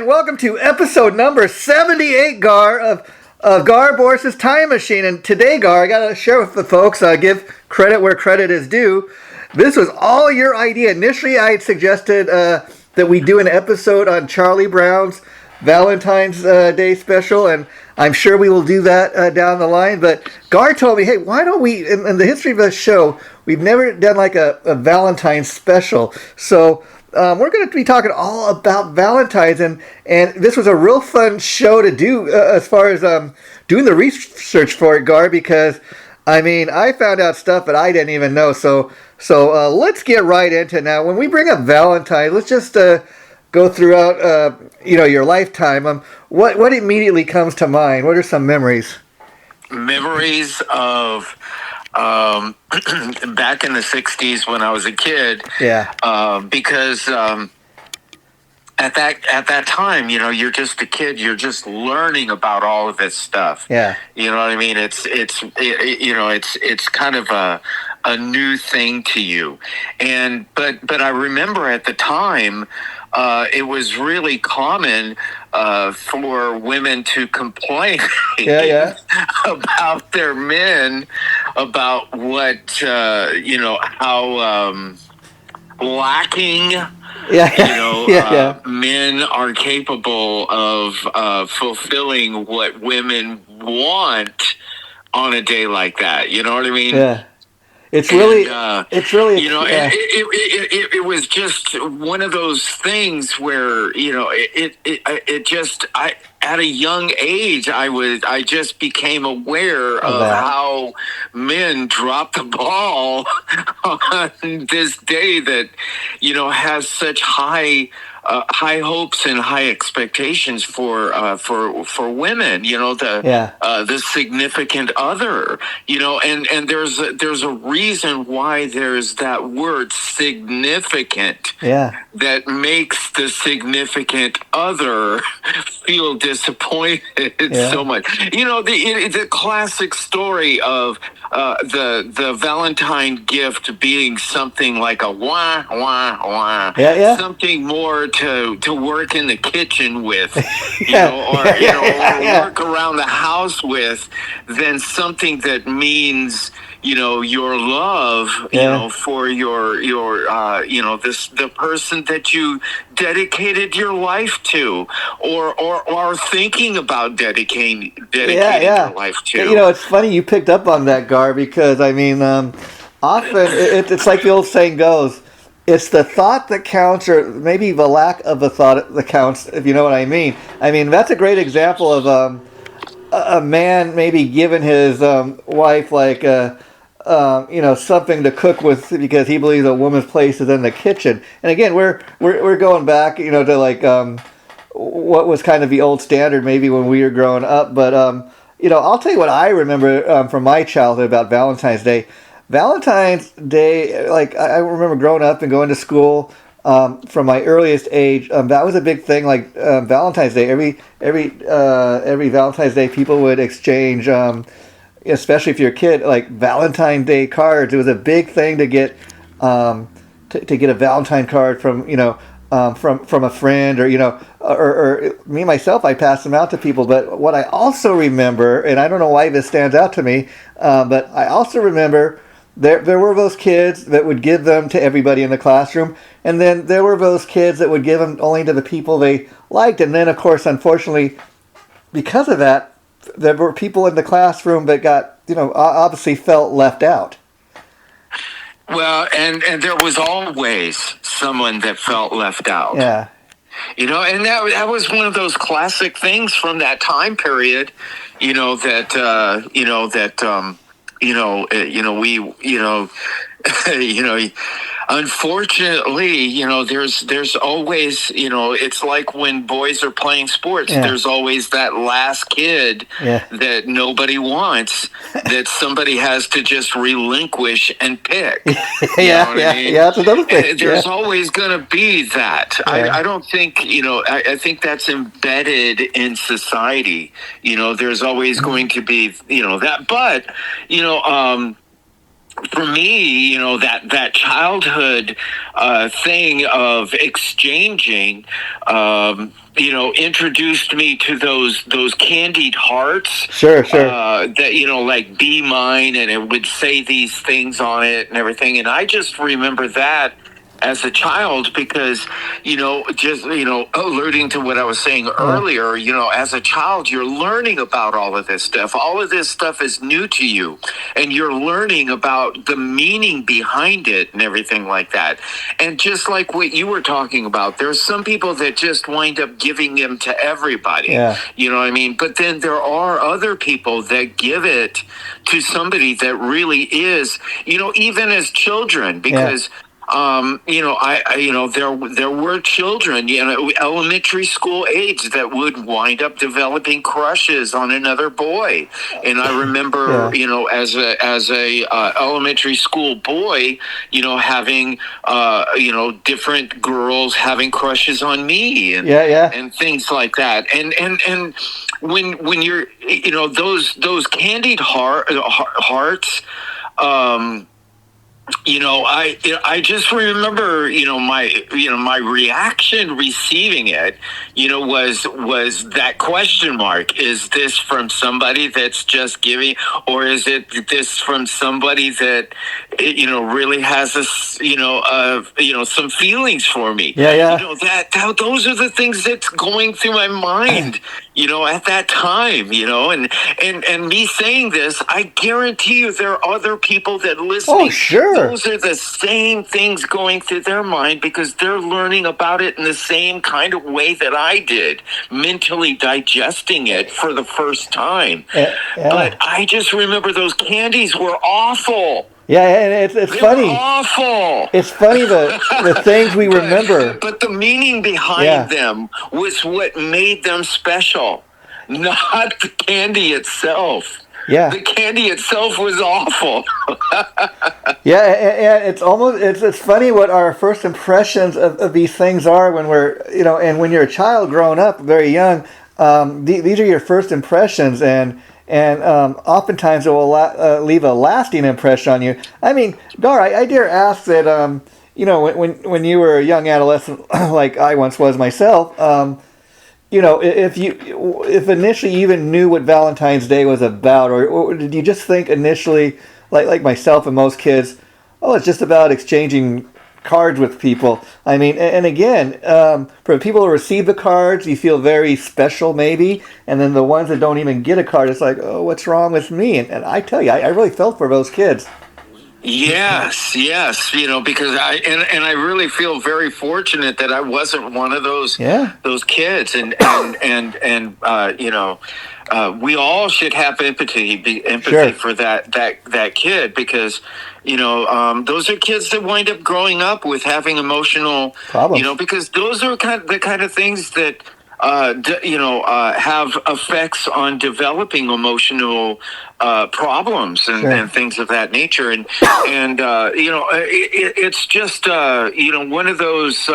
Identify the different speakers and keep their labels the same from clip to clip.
Speaker 1: and welcome to episode number 78, Gar, of Gar Borras' Time Machine. And today, Gar, I got to share with the folks, give credit where credit is due. This was all your idea. Initially, I had suggested that we do an episode on Charlie Brown's Valentine's Day special, and I'm sure we will do that down the line. But Gar told me, hey, why don't we, in the history of the show, we've never done like a Valentine's special. So we're going to be talking all about Valentines, and this was a real fun show to do as far as doing the research for it, Gar, because, I mean, I found out stuff that I didn't even know. So let's get right into it now. When we bring up Valentine, let's just go throughout your lifetime. What immediately comes to mind? What are some memories?
Speaker 2: Memories of back in the 60s when I was a kid.
Speaker 1: Yeah.
Speaker 2: Because at that time, you're just a kid. You're just learning about all of this stuff.
Speaker 1: Yeah.
Speaker 2: You know what I mean? It's kind of a new thing to you. But I remember at the time, it was really common for women to complain about their men, about what how lacking men are capable of fulfilling what women want on a day like that. You know what I mean?
Speaker 1: Yeah. It
Speaker 2: it was just one of those things where, at a young age, I just became aware of how men drop the ball on this day that, has such high hopes and high expectations for women, the significant other, and there's a reason why there's that word significant that makes the significant other feel disappointed so much. The classic story of the Valentine gift being something like a wah wah wah, something more to work in the kitchen with, or work around the house with, than something that means your love, for your the person that you dedicated your life to, or are thinking about dedicating your life to.
Speaker 1: It's funny you picked up on that, Gar, because I mean, often it's like the old saying goes, it's the thought that counts, or maybe the lack of a thought that counts, if you know what I mean. I mean, that's a great example of a man maybe giving his wife like something to cook with, because he believes a woman's place is in the kitchen. And again, we're going back, to like what was kind of the old standard maybe when we were growing up. But I'll tell you what I remember from my childhood about Valentine's Day. Valentine's Day, like I remember growing up and going to school from my earliest age. That was a big thing. Like Valentine's Day, every Valentine's Day, people would exchange, especially if you're a kid, like Valentine Day cards. It was a big thing to get to get a Valentine card from from a friend, or me myself. I passed them out to people. But what I also remember, and I don't know why this stands out to me, but I also remember. There were those kids that would give them to everybody in the classroom, and then there were those kids that would give them only to the people they liked. And then, of course, unfortunately, because of that, there were people in the classroom that got, obviously felt left out.
Speaker 2: Well, and there was always someone that felt left out.
Speaker 1: Yeah.
Speaker 2: And that was one of those classic things from that time period, unfortunately, there's always, it's like when boys are playing sports, there's always that last kid that nobody wants, that somebody has to just relinquish and pick.
Speaker 1: That's another thing.
Speaker 2: There's always going to be that. I don't think, I think that's embedded in society. There's always going to be, that. But, for me, that childhood thing of exchanging, introduced me to those candied hearts.
Speaker 1: Sure.
Speaker 2: That like be mine, and it would say these things on it and everything. And I just remember that as a child because just alluding to what I was saying earlier, as a child you're learning about all of this stuff is new to you, and you're learning about the meaning behind it and everything like that. And just like what you were talking about, there's some people that just wind up giving them to everybody. You know what I mean? But then there are other people that give it to somebody that really is, even as children, because there were children, elementary school age, that would wind up developing crushes on another boy. And I remember, as a elementary school boy, having, different girls having crushes on me, and and things like that. And when you're, those candied hearts. I just remember, my reaction receiving it, was that question mark. Is this from somebody that's just giving, or is it this from somebody that, really has some feelings for me? Those are the things that's going through my mind, at that time, and me saying this, I guarantee you there are other people that listen.
Speaker 1: Oh, sure.
Speaker 2: Those are the same things going through their mind because they're learning about it in the same kind of way that I did, mentally digesting it for the first time. But I just remember those candies were awful.
Speaker 1: And it's funny.
Speaker 2: Awful.
Speaker 1: It's funny the things we remember.
Speaker 2: But the meaning behind them was what made them special, not the candy itself. The candy itself was awful.
Speaker 1: And it's funny what our first impressions of these things are when we're, and when you're a child growing up very young, these are your first impressions, and oftentimes it will leave a lasting impression on you. I mean, Gar, I dare ask that, when you were a young adolescent, like I once was myself, if initially you even knew what Valentine's Day was about, or did you just think initially, like myself and most kids, it's just about exchanging cards with people? I mean, and again, for people who receive the cards, you feel very special maybe, and then the ones that don't even get a card, it's like, oh, what's wrong with me? And I tell you, I really felt for those kids.
Speaker 2: Yes, because I really feel very fortunate that I wasn't one of those kids, and we all should have empathy for that kid, because those are kids that wind up growing up with having emotional problems, because those are the kind of things that have effects on developing emotional problems and things of that nature, and it's just one of those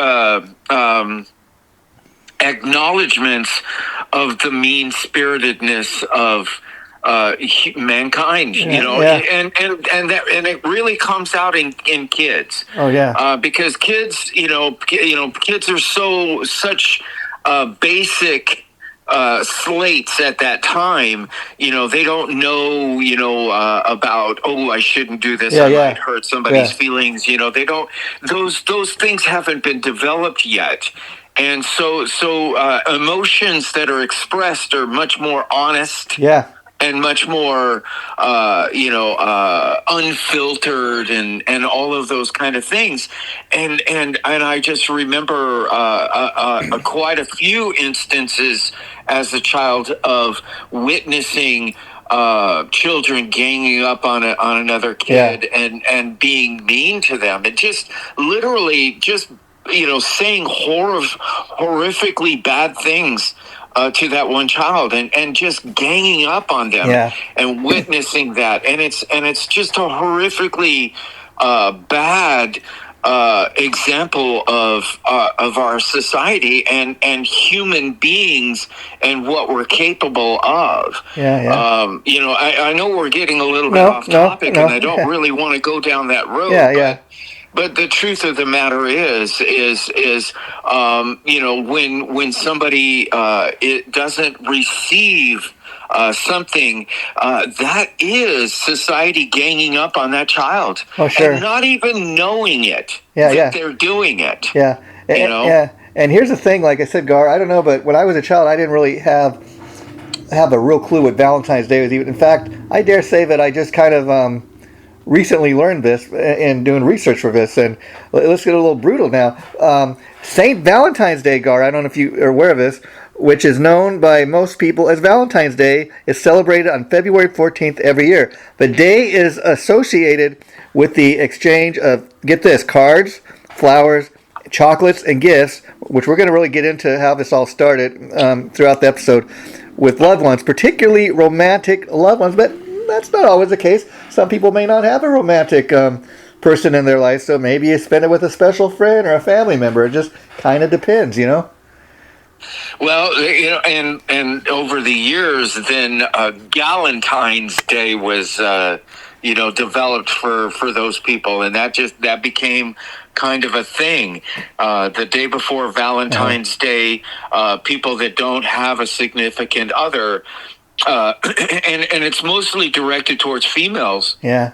Speaker 2: acknowledgments of the mean-spiritedness of mankind, and it really comes out in kids. Because kids, kids are such basic slates at that time. They don't know, about, I shouldn't do this. I might hurt somebody's feelings. They don't. Those things haven't been developed yet. And so emotions that are expressed are much more honest. And much more, unfiltered, and all of those kind of things, and I just remember quite a few instances as a child of witnessing children ganging up on another kid and being mean to them, and just literally saying horrifically bad things to that one child, and just ganging up on them, and witnessing that, and it's just a horrifically bad example of our society and human beings and what we're capable of. I know we're getting a little bit off topic, and I don't really want to go down that road. But the truth of the matter is when somebody it doesn't receive something, that is society ganging up on that child.
Speaker 1: Oh, sure.
Speaker 2: And not even knowing it. They're doing it.
Speaker 1: Yeah. And here's the thing, like I said, Gar, I don't know, but when I was a child, I didn't really have a real clue what Valentine's Day was. Even in fact, I dare say that I just kind of recently learned this and doing research for this. And let's get a little brutal now. Saint Valentine's Day, Gar, I don't know if you are aware of this, which is known by most people as Valentine's Day, is celebrated on February 14th every year. The day is associated with the exchange of, get this, cards, flowers, chocolates, and gifts, which we're going to really get into how this all started throughout the episode, with loved ones, particularly romantic loved ones. But that's not always the case. Some people may not have a romantic person in their life, so maybe you spend it with a special friend or a family member. It just kind of depends, you know?
Speaker 2: Well, and over the years, then Valentine's Day was, developed for those people, and that became kind of a thing. The day before Valentine's Day, people that don't have a significant other, and it's mostly directed towards females.
Speaker 1: Yeah.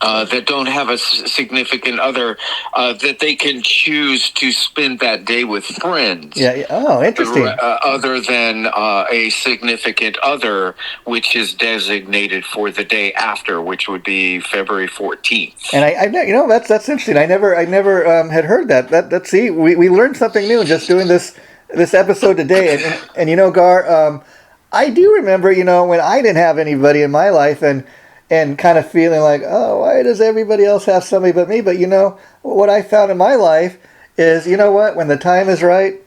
Speaker 2: That don't have a significant other, that they can choose to spend that day with friends.
Speaker 1: Yeah. Oh, interesting.
Speaker 2: Other than a significant other, which is designated for the day after, which would be February 14th.
Speaker 1: And I that's interesting. I never had heard that. See, we learned something new just doing this episode today. And Gar, I do remember, when I didn't have anybody in my life, and kind of feeling like, oh, why does everybody else have somebody but me? But what I found in my life is, when the time is right,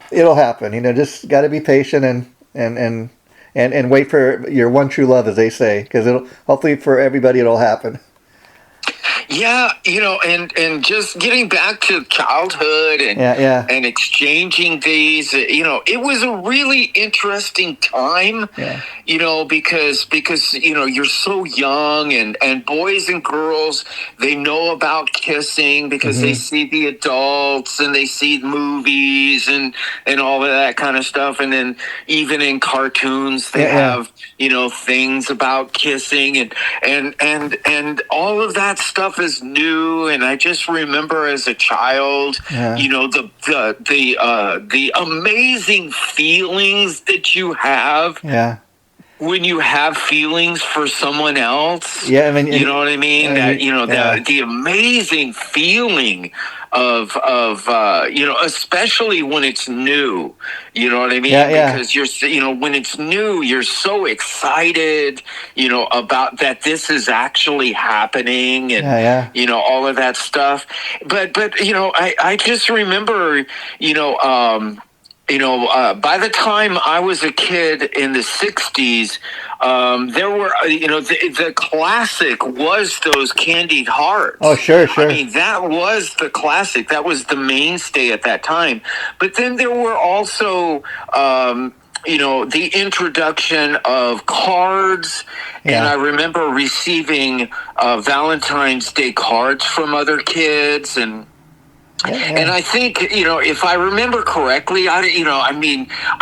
Speaker 1: it'll happen. Just got to be patient and wait for your one true love, as they say, because it'll hopefully for everybody it'll happen.
Speaker 2: Yeah, and just getting back to childhood and exchanging these, it was a really interesting time, because you're so young and boys and girls, they know about kissing because they see the adults and they see movies and all of that kind of stuff. And then even in cartoons, they have, things about kissing and all of that stuff is new. And I just remember as a child, the amazing feelings that you have when you have feelings for someone else.
Speaker 1: Yeah, I mean,
Speaker 2: you know what I mean? The amazing feeling of especially when it's new. You know what I mean? Because you're, when it's new, you're so excited, about that this is actually happening and, all of that stuff. But I just remember, by the time I was a kid in the 60s, there were, the classic was those candied hearts.
Speaker 1: Oh, sure.
Speaker 2: I mean, that was the classic. That was the mainstay at that time. But then there were also, the introduction of cards. And I remember receiving Valentine's Day cards from other kids and I think, if I remember correctly, I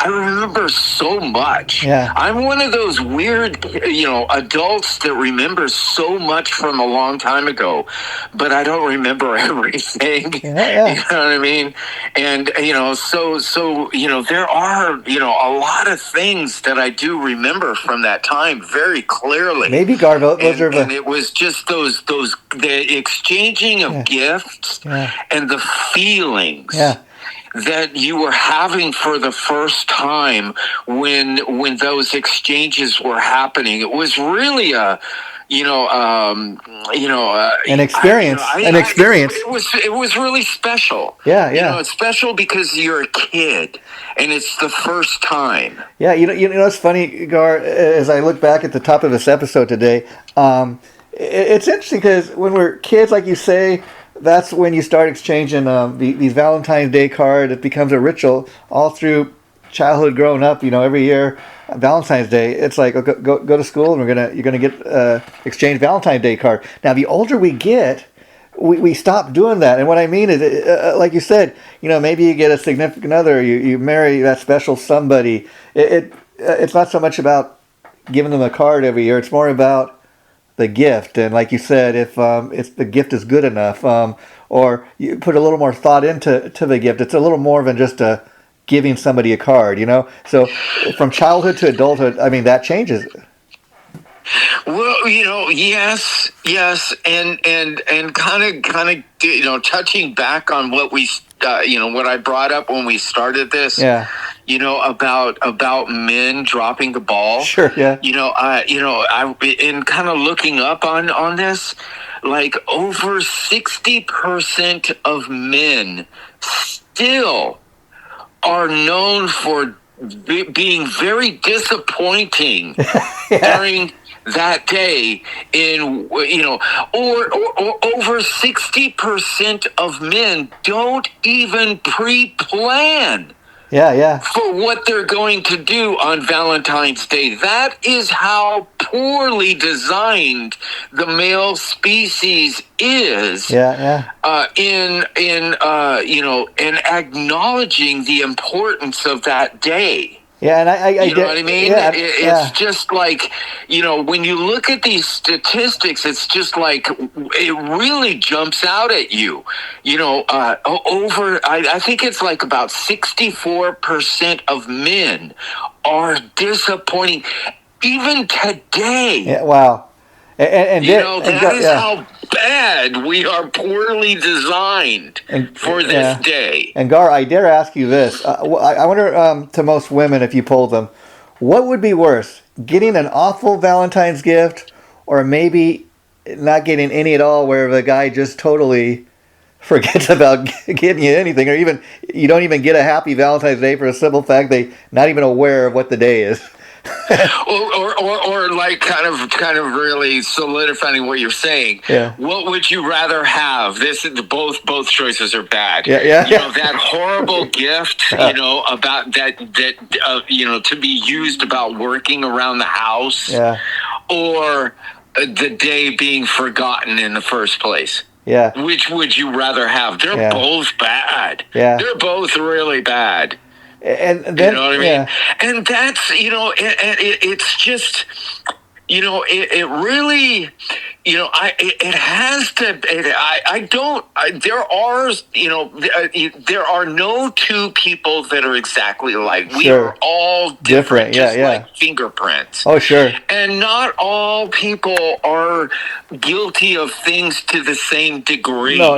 Speaker 2: remember so much.
Speaker 1: Yeah.
Speaker 2: I'm one of those weird, adults that remember so much from a long time ago, but I don't remember everything. You know what I mean? And, so there are, a lot of things that I do remember from that time very clearly.
Speaker 1: Maybe, Garbo,
Speaker 2: and it was just the exchanging of gifts and the feelings that you were having for the first time when those exchanges were happening. It was really an
Speaker 1: experience.
Speaker 2: It was really special. It's special because you're a kid and it's the first time.
Speaker 1: Yeah, it's funny, Gar, as I look back at the top of this episode today, it's interesting because when we're kids, like you say, that's when you start exchanging these Valentine's Day cards. It becomes a ritual all through childhood, growing up. Every year, Valentine's Day, it's like go to school and you're gonna get exchange Valentine's Day card. Now, the older we get, we stop doing that. And what I mean is, like you said, maybe you get a significant other, you marry that special somebody. It's not so much about giving them a card every year. It's more about the gift. And like you said, if the gift is good enough, or you put a little more thought into the gift, it's a little more than just giving somebody a card. So from childhood to adulthood, I mean, that changes.
Speaker 2: Well, yes, and kind of, touching back on what we, what I brought up when we started this.
Speaker 1: Yeah.
Speaker 2: About men dropping the ball.
Speaker 1: Sure. Yeah.
Speaker 2: I in kind of looking up on this, like over 60% of men still are known for being very disappointing during that day or over 60% of men don't even pre-plan for what they're going to do on Valentine's Day. That is how poorly designed the male species is. In acknowledging the importance of that day.
Speaker 1: Yeah, and I
Speaker 2: you know what I mean? It's just like, when you look at these statistics, it's just like, it really jumps out at you. I think it's like about 64% of men are disappointing, even today.
Speaker 1: Yeah, wow. And
Speaker 2: that is how bad we are poorly designed for this day.
Speaker 1: And Gar, I dare ask you this. I wonder, to most women, if you polled them, what would be worse, getting an awful Valentine's gift or maybe not getting any at all, where the guy just totally forgets about getting you anything, or even you don't even get a happy Valentine's Day for a simple fact they're not even aware of what the day is?
Speaker 2: or like kind of really solidifying what you're saying.
Speaker 1: Yeah.
Speaker 2: What would you rather have? Both choices are bad. That horrible gift, about that to be used about working around the house.
Speaker 1: Yeah.
Speaker 2: Or the day being forgotten in the first place.
Speaker 1: Yeah.
Speaker 2: Which would you rather have? They're both bad.
Speaker 1: Yeah.
Speaker 2: They're both really bad.
Speaker 1: And then,
Speaker 2: you know what I mean? And that's, it's just, it really, it has to, there are no two people that are exactly alike. We are all different, just like fingerprints.
Speaker 1: Oh, sure.
Speaker 2: And not all people are guilty of things to the same degree.
Speaker 1: No.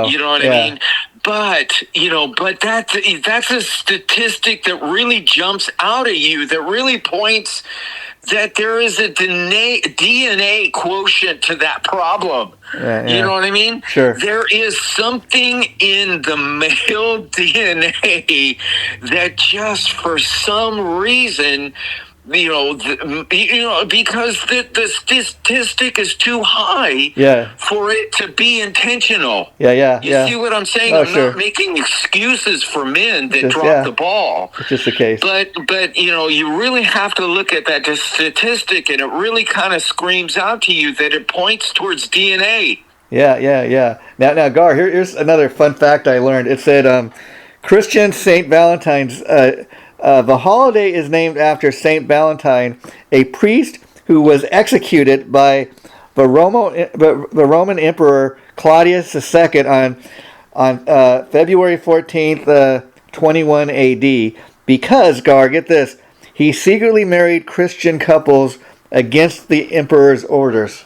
Speaker 2: You know what I mean? But that's a statistic that really jumps out at you, that really points that there is a DNA quotient to that problem. You know what I mean?
Speaker 1: Sure.
Speaker 2: There is something in the male DNA that just for some reason, because the statistic is too high for it to be intentional. You see what I'm saying? I'm not making excuses for men that drop the ball.
Speaker 1: It's just the case.
Speaker 2: But you really have to look at that statistic, and it really kind of screams out to you that it points towards DNA.
Speaker 1: Yeah. Now, Gar, here's another fun fact I learned. It said Christian Saint Valentine's. The holiday is named after Saint Valentine, a priest who was executed by the Roman Emperor Claudius II on February 14th, 21 A.D. Because, Gar, get this, he secretly married Christian couples against the emperor's orders.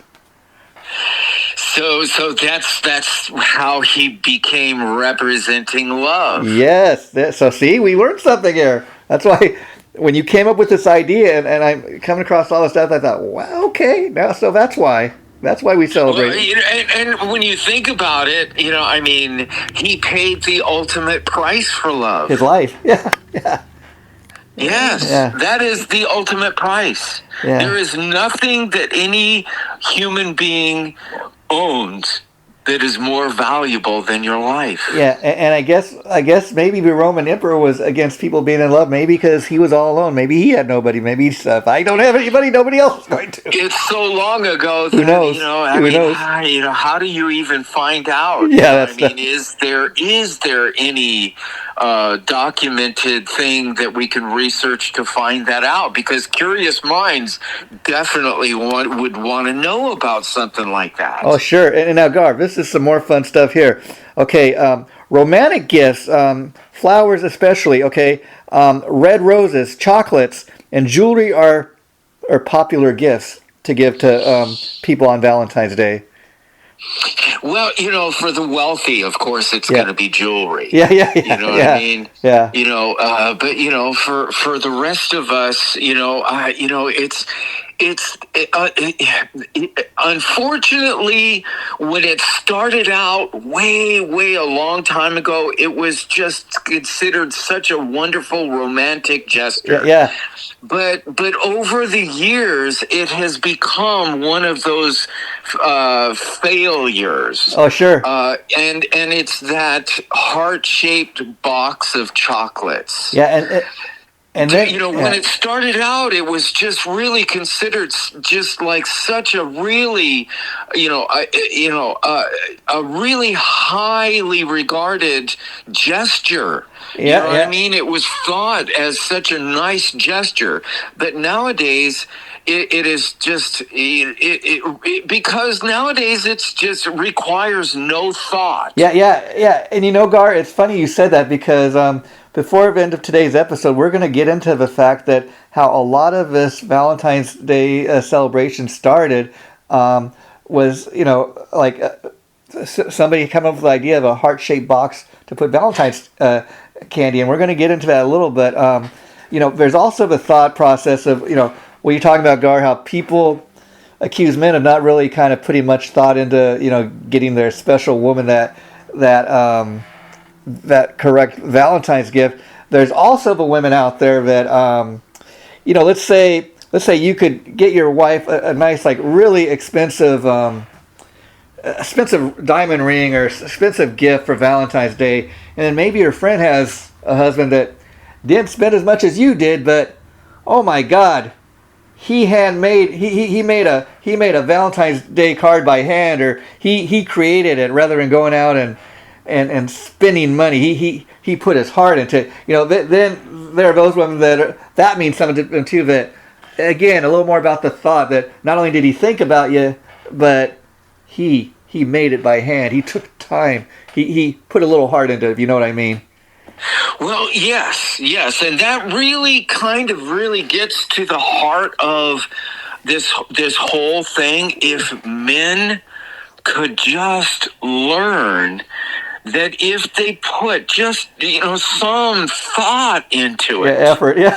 Speaker 2: So that's how he became representing love.
Speaker 1: Yes. So see, we learned something here. That's why when you came up with this idea and I'm coming across all this stuff, I thought, wow, okay. Now, so that's why we celebrate.
Speaker 2: Well, and when you think about it, he paid the ultimate price for love.
Speaker 1: His life. Yeah.
Speaker 2: Yes, that is the ultimate price. Yeah. There is nothing that any human being owns that is more valuable than your life.
Speaker 1: Yeah, and I guess maybe the Roman emperor was against people being in love, maybe because he was all alone. Maybe he had nobody. Maybe if I don't have anybody, nobody else is going to.
Speaker 2: It's so long ago that,
Speaker 1: Who knows? Who knows?
Speaker 2: How do you even find out?
Speaker 1: Yeah,
Speaker 2: is there any documented thing that we can research to find that out? Because curious minds definitely would want to know about something like that.
Speaker 1: Oh, sure. And now, Gar, this is some more fun stuff here. Okay, romantic gifts, flowers especially. Okay, red roses, chocolates, and jewelry are popular gifts to give to people on Valentine's Day.
Speaker 2: Well, for the wealthy, of course, it's going to be jewelry.
Speaker 1: Yeah.
Speaker 2: You know what I mean?
Speaker 1: Yeah.
Speaker 2: But for the rest of us, it's unfortunately, when it started out way a long time ago, it was just considered such a wonderful romantic gesture.
Speaker 1: Yeah.
Speaker 2: But over the years, it has become one of those failures.
Speaker 1: Oh, sure.
Speaker 2: And it's that heart-shaped box of chocolates.
Speaker 1: Yeah, and then,
Speaker 2: when it started out, it was just really considered just like such a really, a really highly regarded gesture. You know what I mean? It was thought as such a nice gesture, but nowadays it is just because nowadays it's just requires no thought.
Speaker 1: Yeah. And Gar, it's funny you said that because before the end of today's episode, we're going to get into the fact that how a lot of this Valentine's Day celebration started was, somebody come up with the idea of a heart-shaped box to put Valentine's candy in. We're going to get into that a little bit. There's also the thought process of, what you're talking about, Gar, how people accuse men of not really kind of putting much thought into, getting their special woman that correct Valentine's gift. There's also the women out there that, let's say you could get your wife a nice, like really expensive diamond ring or expensive gift for Valentine's Day, and then maybe your friend has a husband that didn't spend as much as you did, but oh my God, he made a Valentine's Day card by hand, or he created it rather than going out and spending money. He put his heart into it. Then there are those women that means something to them too. That again, a little more about the thought that not only did he think about you, but he made it by hand. He took time. He put a little heart into it, if you know what I mean.
Speaker 2: Well, yes, and that really gets to the heart of this whole thing. If men could just learn that if they put just some thought into it,
Speaker 1: effort,
Speaker 2: and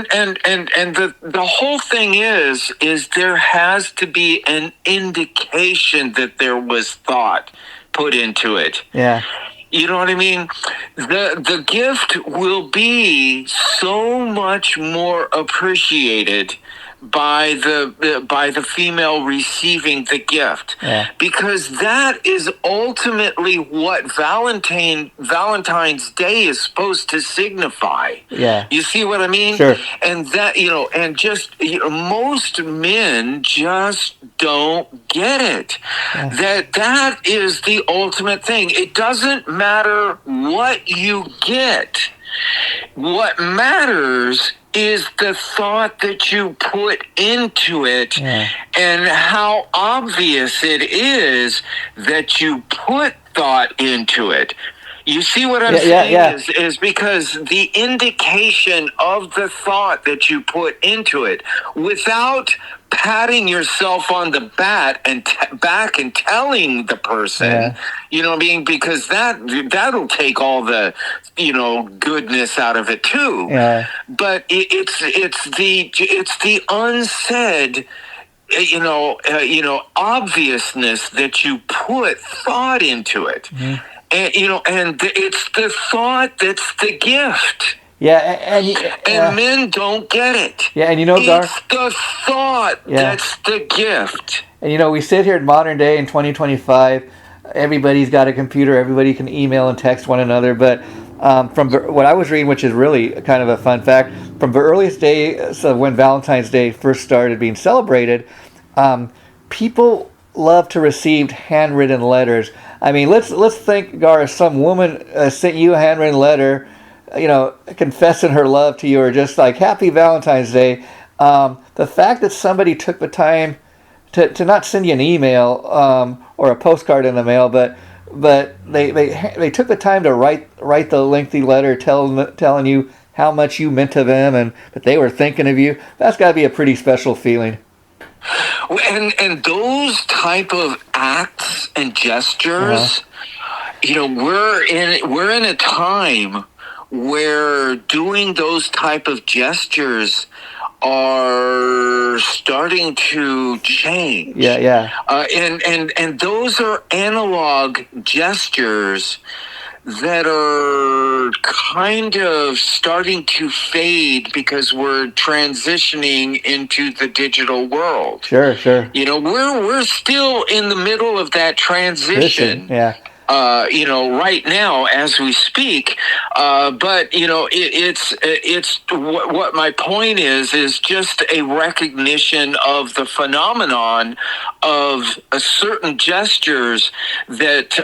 Speaker 2: the whole thing is there has to be an indication that there was thought put into it.
Speaker 1: Yeah.
Speaker 2: You know what I mean? The gift will be so much more appreciated by the female receiving the gift, because that is ultimately what Valentine's Day is supposed to signify.
Speaker 1: Yeah,
Speaker 2: you see what I mean?
Speaker 1: Sure.
Speaker 2: And that and just most men just don't get it. That is the ultimate thing. It doesn't matter what you get. What matters is the thought that you put into it, and how obvious it is that you put thought into it. You see what I'm saying? Is because the indication of the thought that you put into it, without patting yourself on the back and telling the person, because that'll take all the goodness out of it too. But it's the unsaid obviousness that you put thought into it. And it's the thought that's the gift.
Speaker 1: Yeah,
Speaker 2: and men don't get it.
Speaker 1: Yeah, and Gar,
Speaker 2: it's the thought that's the gift.
Speaker 1: And we sit here in modern day in 2025. Everybody's got a computer. Everybody can email and text one another. But from what I was reading, which is really kind of a fun fact, from the earliest days of when Valentine's Day first started being celebrated, people love to receive handwritten letters. I mean, let's think, Gar, some woman sent you a handwritten letter, confessing her love to you, or just like Happy Valentine's Day. The fact that somebody took the time to not send you an email or a postcard in the mail, but they took the time to write the lengthy letter telling you how much you meant to them and that they were thinking of you. That's got to be a pretty special feeling.
Speaker 2: And those type of acts and gestures, we're in a time where doing those type of gestures are starting to change. And those are analog gestures that are kind of starting to fade because we're transitioning into the digital world.
Speaker 1: Sure.
Speaker 2: We're still in the middle of that transition. Right now as we speak. But it's what my point is just a recognition of the phenomenon of certain gestures that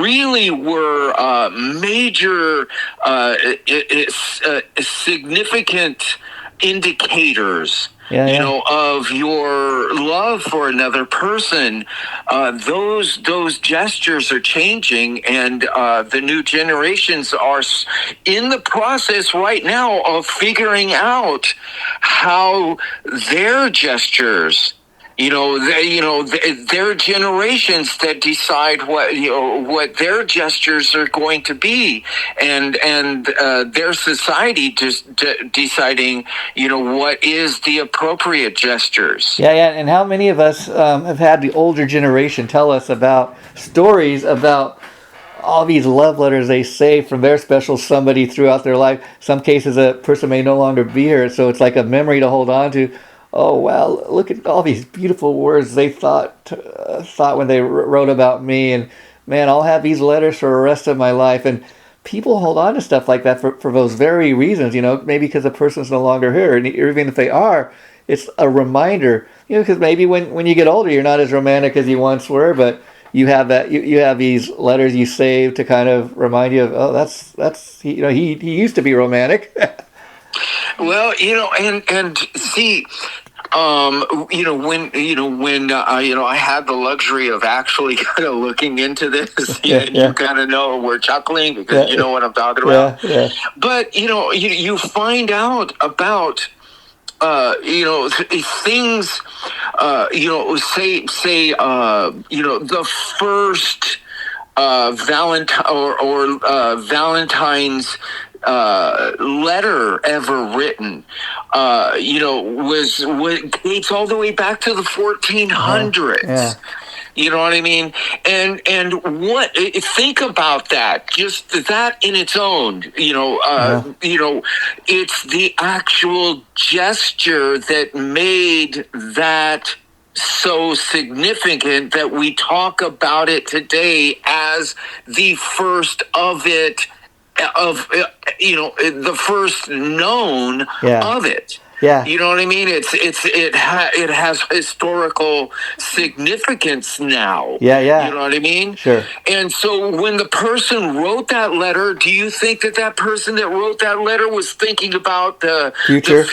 Speaker 2: really were major, significant indicators of your love for another person. Those gestures are changing, and the new generations are in the process right now of figuring out how their gestures, their generations that decide what their gestures are going to be, and their society just deciding, what is the appropriate gestures.
Speaker 1: And how many of us have had the older generation tell us about stories about all these love letters they say from their special somebody throughout their life. Some cases a person may no longer be here, so it's like a memory to hold on to. Oh, wow, look at all these beautiful words they thought when they wrote about me. And, man, I'll have these letters for the rest of my life. And people hold on to stuff like that for those very reasons, maybe because the person's no longer here. And even if they are, it's a reminder, because maybe when you get older, you're not as romantic as you once were, but you have that, you have these letters you save to kind of remind you of, oh, that's he used to be romantic.
Speaker 2: Well, and see, when I had the luxury of actually kind of looking into this, you kind of know we're chuckling because you know what I'm talking about. But you find out about things, say the first Valentine or Valentine's letter ever written, was dates all the way back to the 1400s. You know what I mean? And what, think about that, just that in its own, it's the actual gesture that made that so significant that we talk about it today as the first of it, the first known of it. You know what I mean? It has historical significance now. You know what I mean?
Speaker 1: Sure.
Speaker 2: And so when the person wrote that letter, do you think that person that wrote that letter was thinking about the future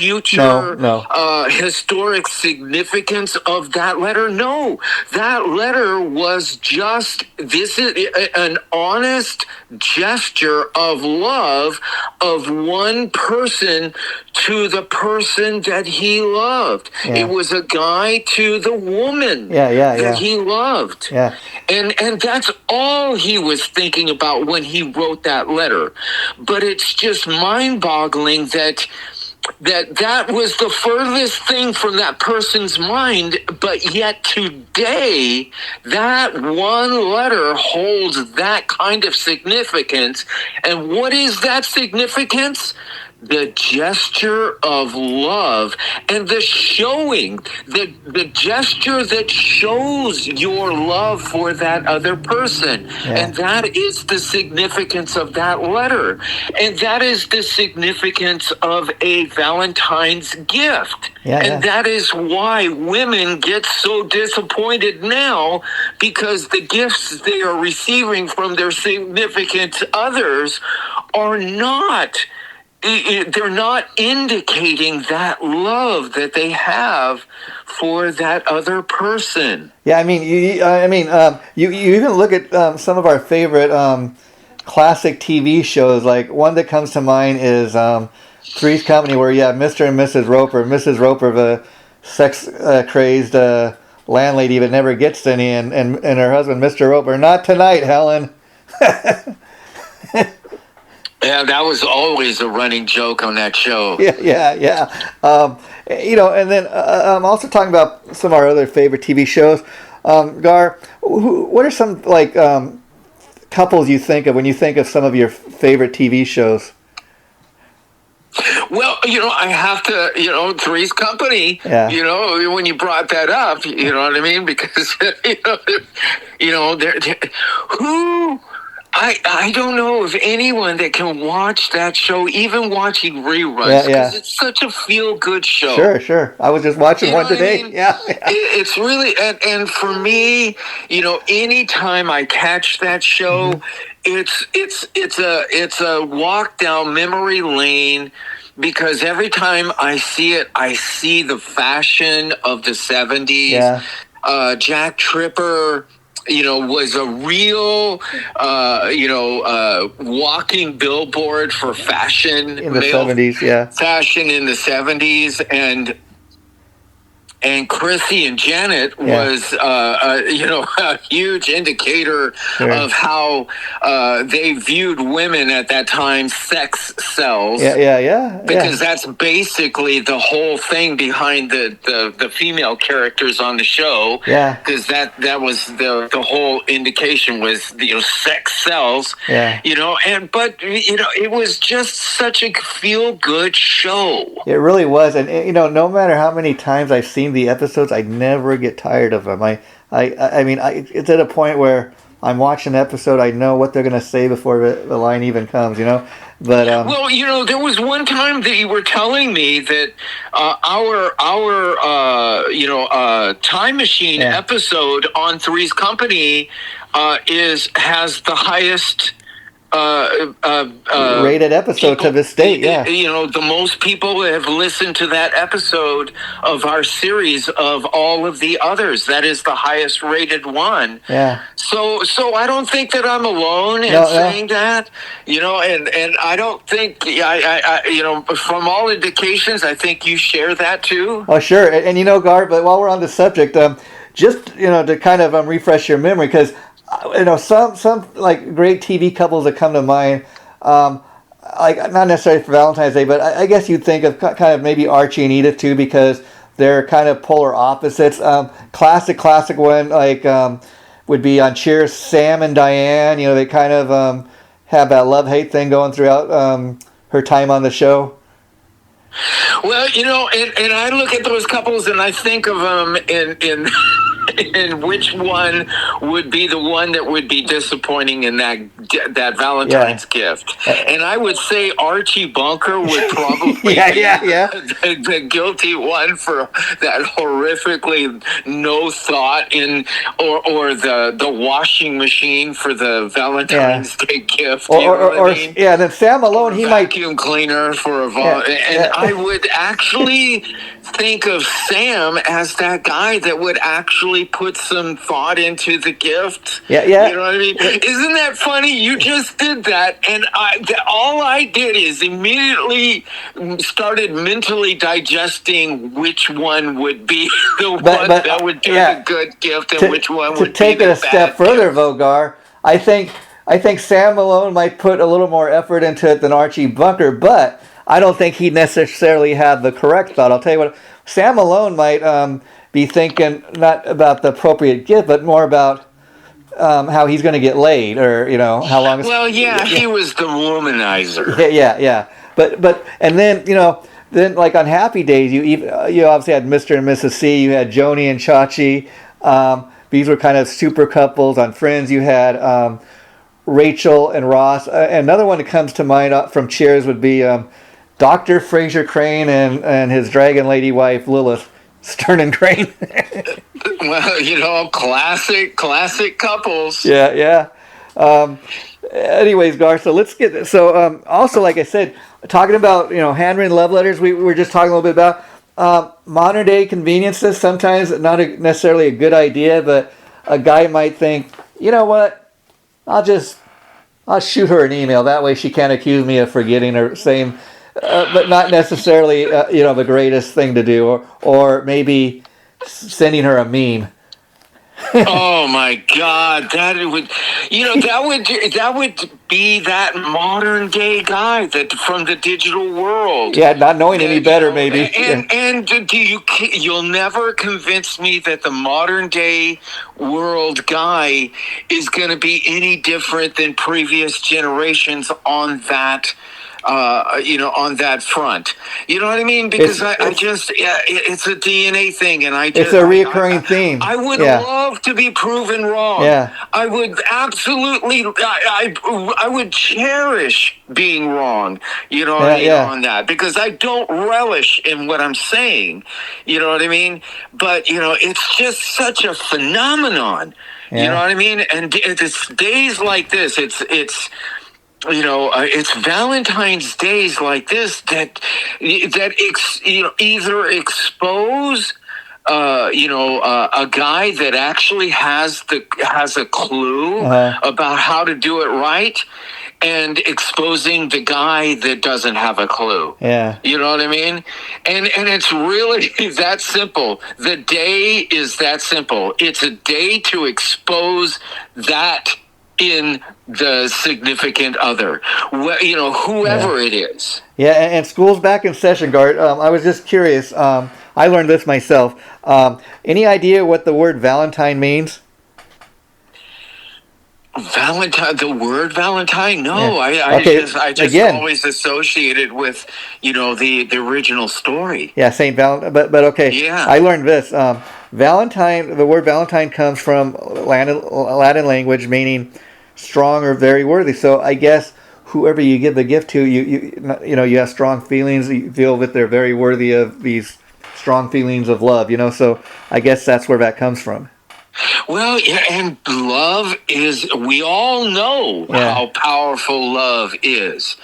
Speaker 2: historic significance of that letter? No. That letter was just, this is an honest gesture of love of one person to the person that he loved. It was a guy to the woman that he loved. And that's all he was thinking about when he wrote that letter. But it's just mind-boggling that was the furthest thing from that person's mind, but yet today that one letter holds that kind of significance. And what is that significance? the gesture of love and the showing, the gesture that shows your love for that other person.
Speaker 1: Yeah.
Speaker 2: And that is the significance of that letter. And that is the significance of a Valentine's gift.
Speaker 1: Yeah,
Speaker 2: and that is why women get so disappointed now, because the gifts they are receiving from their significant others are not, they're not indicating that love that they have for that other person.
Speaker 1: Yeah, I mean, you even look at some of our favorite classic TV shows. Like one that comes to mind is Three's Company, where you have Mr. and Mrs. Roper. Mrs. Roper, the sex crazed landlady that never gets any, and her husband, Mr. Roper. Not tonight, Helen.
Speaker 2: Yeah, that was always a running joke on that show.
Speaker 1: Yeah. And then I'm also talking about some of our other favorite TV shows. Gar, what are some couples you think of when you think of some of your favorite TV shows?
Speaker 2: Well, I have to, Three's Company.
Speaker 1: Yeah.
Speaker 2: When you brought that up, you know what I mean? Because, who... I don't know of anyone that can watch that show, even watching reruns, because it's such a feel-good show.
Speaker 1: Sure. I was just watching one today. I mean? Yeah.
Speaker 2: It's really, and for me, anytime I catch that show, it's a walk down memory lane, because every time I see it, I see the fashion of the 70s.
Speaker 1: Yeah.
Speaker 2: Jack Tripper, was a real, walking billboard for fashion.
Speaker 1: In the 70s, yeah.
Speaker 2: Fashion in the 70s. And Chrissy and Janet was, a huge indicator of how they viewed women at that time, sex sells.
Speaker 1: Yeah.
Speaker 2: Because that's basically the whole thing behind the female characters on the show.
Speaker 1: Yeah.
Speaker 2: Because that was the whole indication was, sex sells.
Speaker 1: Yeah.
Speaker 2: But it was just such a feel-good show.
Speaker 1: It really was. And, no matter how many times I've seen the episodes, I never get tired of them. I mean, it's at a point where I'm watching an episode, I know what they're going to say before the line even comes, But
Speaker 2: well, there was one time that you were telling me that our Time Machine episode on Three's Company has the highest
Speaker 1: rated episode to this date. Yeah,
Speaker 2: the most people have listened to that episode of our series of all of the others. That is the highest rated one.
Speaker 1: Yeah.
Speaker 2: So I don't think that I'm alone in saying that. And I don't think I from all indications, I think you share that too.
Speaker 1: Oh, sure. And Gar, but while we're on the subject, just to kind of refresh your memory, because some like great TV couples that come to mind, like not necessarily for Valentine's Day, but I guess you'd think of kind of maybe Archie and Edith too, because they're kind of polar opposites. Classic one would be on Cheers, Sam and Diane. They kind of have that love-hate thing going throughout her time on the show.
Speaker 2: Well, and I look at those couples and I think of them in and which one would be the one that would be disappointing in that Valentine's gift. And I would say Archie Bunker would probably be the guilty one for that horrifically no thought in, or the washing machine for the Valentine's Day gift.
Speaker 1: Then Sam Malone, he might
Speaker 2: vacuum cleaner for a I would actually think of Sam as that guy that would actually put some thought into the gift.
Speaker 1: Yeah.
Speaker 2: You know what I mean? Isn't that funny? You just did that, and all I did is immediately started mentally digesting which one would be the one that would do the good gift, and which one would be the bad. To
Speaker 1: take it a step further, Vogar, I think Sam Malone might put a little more effort into it than Archie Bunker, but I don't think he necessarily had the correct thought. I'll tell you what, Sam Malone might be thinking not about the appropriate gift, but more about how he's going to get laid, or how long.
Speaker 2: Well, he was the womanizer.
Speaker 1: Yeah. but and then then like on happy days you obviously had Mr. and Mrs. C. You had Joni and Chachi. These were kind of super couples. On Friends, you had Rachel and Ross. Another one that comes to mind from Cheers would be Dr. Fraser Crane and his dragon lady wife Lilith Stern and Crane.
Speaker 2: Well, classic couples.
Speaker 1: Yeah. Anyways, Gar, so let's get also, like I said, talking about handwritten love letters. We were just talking a little bit about modern day conveniences. Sometimes not necessarily a good idea, but a guy might think, you know what, I'll shoot her an email. That way she can't accuse me of forgetting or saying, but not necessarily the greatest thing to do, or maybe sending her a meme.
Speaker 2: Oh my God, that would be that modern day guy that from the digital world.
Speaker 1: Yeah, not knowing any better, maybe.
Speaker 2: And you'll never convince me that the modern day world guy is going to be any different than previous generations on that. On that front, you know what I mean? Because it's a DNA thing, and
Speaker 1: it's a reoccurring theme.
Speaker 2: I would love to be proven wrong.
Speaker 1: Yeah,
Speaker 2: I would absolutely. I would cherish being wrong. You know what I mean on that, because I don't relish in what I'm saying. You know what I mean? But it's just such a phenomenon. Yeah. You know what I mean? And it's days like this. It's Valentine's days like this that either expose a guy that actually has a clue about how to do it right, and exposing the guy that doesn't have a clue.
Speaker 1: Yeah.
Speaker 2: You know what I mean? And it's really that simple. The day is that simple. It's a day to expose that in the significant other, whoever it is.
Speaker 1: Yeah, and school's back in session, Gart. I was just curious. I learned this myself. Any idea what the word Valentine means?
Speaker 2: Valentine, the word Valentine? No,
Speaker 1: yeah.
Speaker 2: I just always associated with, the original story.
Speaker 1: Yeah, Saint Valentine. But okay.
Speaker 2: Yeah.
Speaker 1: I learned this. Valentine. The word Valentine comes from Latin language, meaning strong or very worthy. So I guess whoever you give the gift to, you have strong feelings. You feel that they're very worthy of these strong feelings of love. So I guess that's where that comes from.
Speaker 2: Well, yeah, and love is, we all know how powerful love is.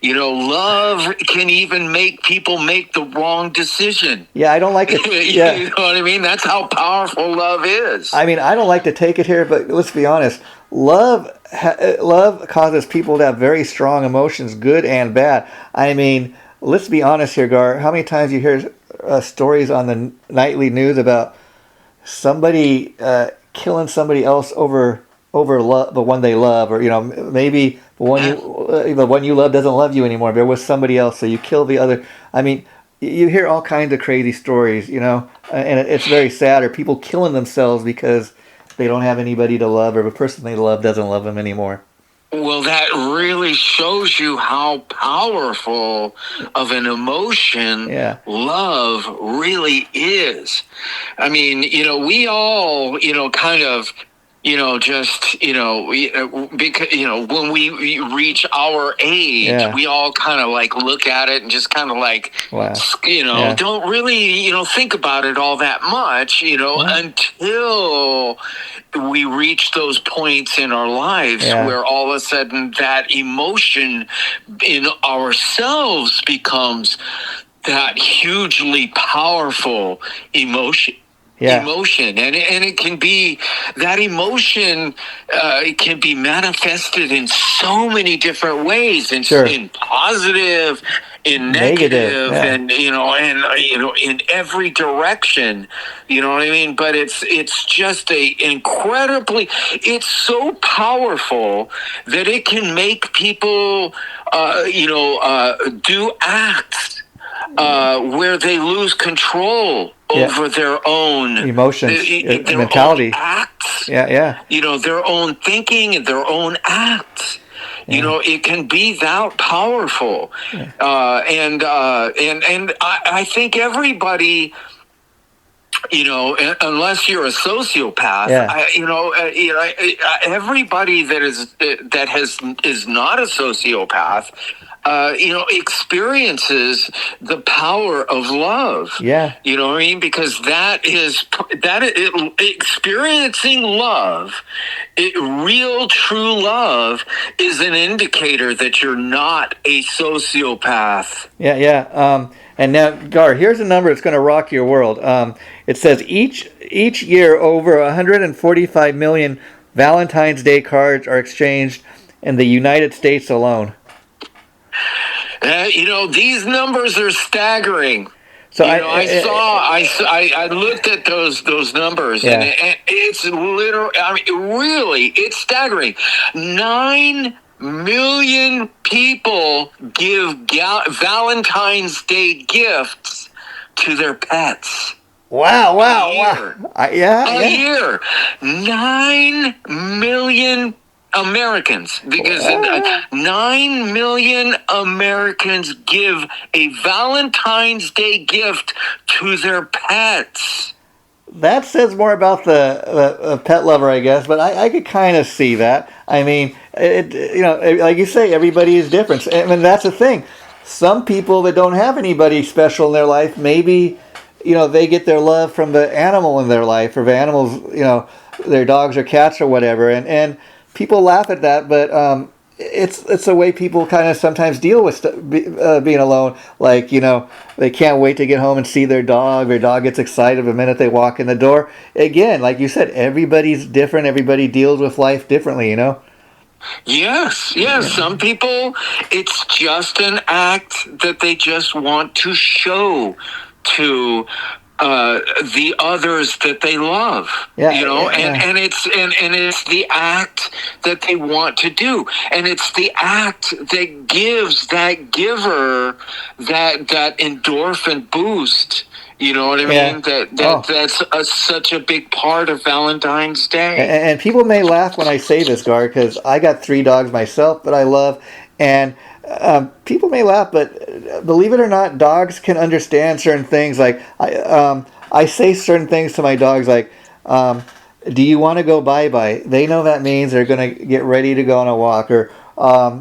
Speaker 2: Love can even make people make the wrong decision.
Speaker 1: Yeah, I don't like it. Yeah.
Speaker 2: You know what I mean? That's how powerful love is.
Speaker 1: I mean, I don't like to take it here, but let's be honest. Love causes people to have very strong emotions, good and bad. I mean, let's be honest here, Gar. How many times you hear stories on the nightly news about somebody killing somebody else over love, the one they love, or maybe the one you love doesn't love you anymore. There was somebody else, so you kill the other. I mean, you hear all kinds of crazy stories, and it's very sad. Or people killing themselves because they don't have anybody to love, or the person they love doesn't love them anymore.
Speaker 2: Well, that really shows you how powerful of an emotion love really is. I mean, we all, kind of, because, when we reach our age, we all kind of like look at it and just kind of like, don't really, think about it all that much, until we reach those points in our lives where all of a sudden that emotion in ourselves becomes that hugely powerful emotion. Emotion, and it can be, that emotion it can be manifested in so many different ways, in positive, in negative, and in every direction. You know what I mean? But it's just it's so powerful that it can make people do acts where they lose control over their own
Speaker 1: emotions,
Speaker 2: their
Speaker 1: mentality,
Speaker 2: own acts.
Speaker 1: their
Speaker 2: own thinking and their own acts. It can be that powerful. And I think everybody, unless you're a sociopath, everybody that is not a sociopath, experiences the power of love.
Speaker 1: Yeah.
Speaker 2: You know what I mean? Because experiencing love, real true love, is an indicator that you're not a sociopath.
Speaker 1: Yeah. And now, Gar, here's a number that's going to rock your world. It says each year over 145 million Valentine's Day cards are exchanged in the United States alone.
Speaker 2: These numbers are staggering.
Speaker 1: So
Speaker 2: I looked at those numbers, and it's literally, really, it's staggering. 9 million people give Valentine's Day gifts to their pets.
Speaker 1: Wow. A
Speaker 2: year. 9 million Americans, because 9 million Americans give a Valentine's Day gift to their pets.
Speaker 1: That says more about the pet lover, I guess, but I could kind of see that. I mean, like you say, everybody is different. And that's the thing. Some people that don't have anybody special in their life, maybe, they get their love from the animal in their life, or the animals, their dogs or cats or whatever. And people laugh at that, but it's a way people kind of sometimes deal with being alone. Like, they can't wait to get home and see their dog. Their dog gets excited the minute they walk in the door. Again, like you said, everybody's different. Everybody deals with life differently,
Speaker 2: Yes. Some people, it's just an act that they just want to show to the others that they love, and it's the act that they want to do, and it's the act that gives that giver that endorphin boost. You know what I mean? That's such a big part of Valentine's Day.
Speaker 1: And people may laugh when I say this, Gar, because I got 3 dogs myself that I love, and people may laugh, but believe it or not, dogs can understand certain things. Like I say certain things to my dogs, like, "Do you want to go bye-bye?" They know that means they're going to get ready to go on a walk, or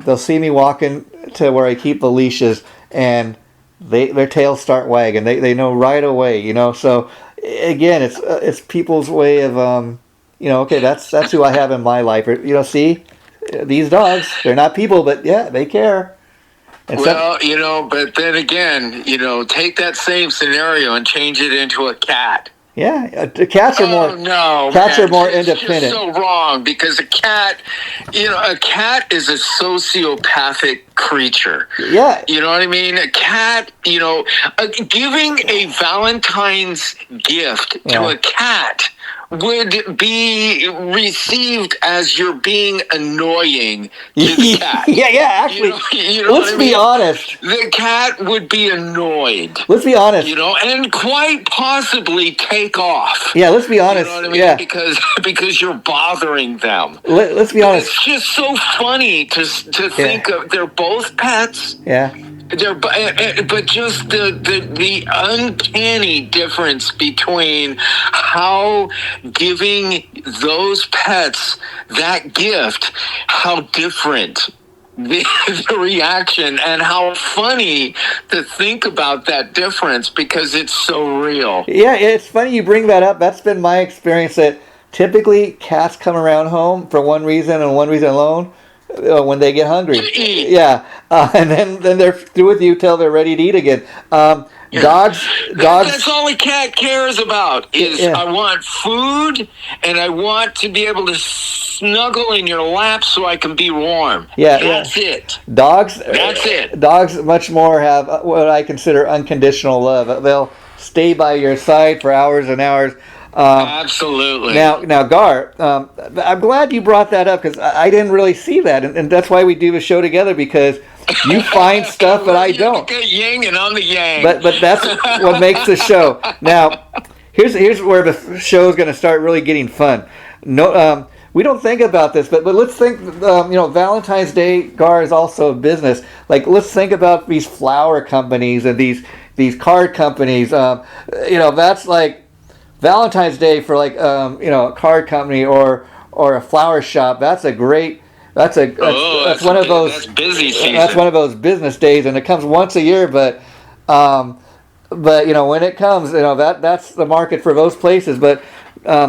Speaker 1: they'll see me walking to where I keep the leashes, and their tails start wagging. They know right away, So again, it's people's way of okay, that's who I have in my life. Or, see, these dogs, they're not people, but yeah, they care. And
Speaker 2: but then again, take that same scenario and change it into a cat.
Speaker 1: Yeah, cats are more. Cats are more independent.
Speaker 2: It's so wrong, because a cat is a sociopathic creature.
Speaker 1: Yeah,
Speaker 2: you know what I mean. A cat, giving a Valentine's gift to a cat would be received as you're being annoying to the cat.
Speaker 1: Yeah, actually, let's be honest.
Speaker 2: The cat would be annoyed.
Speaker 1: Let's be honest.
Speaker 2: And quite possibly take off.
Speaker 1: Yeah, let's be honest.
Speaker 2: You know what I mean?
Speaker 1: Yeah.
Speaker 2: Because you're bothering them.
Speaker 1: Let's be honest.
Speaker 2: It's just so funny to think of, they're both pets.
Speaker 1: Yeah.
Speaker 2: But just the uncanny difference between how giving those pets that gift, how different the reaction, and how funny to think about that difference, because it's so real.
Speaker 1: Yeah, it's funny you bring that up. That's been my experience, that typically cats come around home for one reason and one reason alone. When they get hungry, and then they're through with you till they're ready to eat again. Dogs.
Speaker 2: That's all a cat cares about. I want food, and I want to be able to snuggle in your lap so I can be warm. That's it.
Speaker 1: Dogs.
Speaker 2: That's it.
Speaker 1: Dogs much more have what I consider unconditional love. They'll stay by your side for hours and hours.
Speaker 2: Absolutely.
Speaker 1: Now, Gar, I'm glad you brought that up, because I didn't really see that, and that's why we do the show together, because you find stuff that I don't.
Speaker 2: You're the yin and I'm the yang.
Speaker 1: But that's what makes the show. Now, here's where the show is going to start really getting fun. we don't think about this, but let's think. Valentine's Day, Gar, is also a business. Like, let's think about these flower companies and these card companies. That's like Valentine's Day for like a card company or a flower shop. That's a great. That's one of those.
Speaker 2: That's busy season.
Speaker 1: That's one of those business days, and it comes once a year. But when it comes, that's the market for those places. But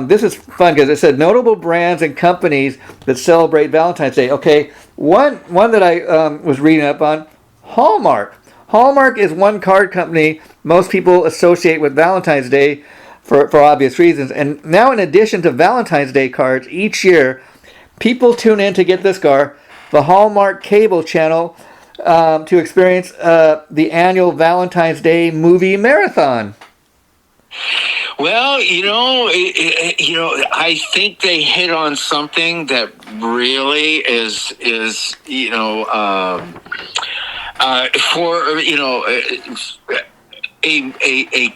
Speaker 1: this is fun because it said notable brands and companies that celebrate Valentine's Day. Okay, one that I was reading up on, Hallmark. Hallmark is one card company most people associate with Valentine's Day for obvious reasons. And now, in addition to Valentine's Day cards, each year people tune in to get this, Gar, the Hallmark cable channel to experience the annual Valentine's Day movie marathon.
Speaker 2: Well, I think they hit on something that really is for a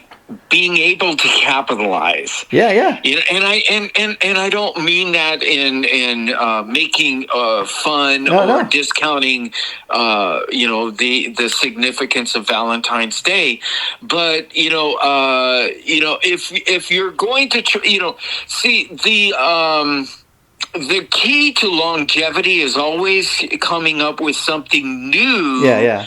Speaker 2: being able to capitalize.
Speaker 1: Yeah.
Speaker 2: And I don't mean that in making fun or discounting the significance of Valentine's Day, but if you're going to see the key to longevity is always coming up with something new.
Speaker 1: Yeah.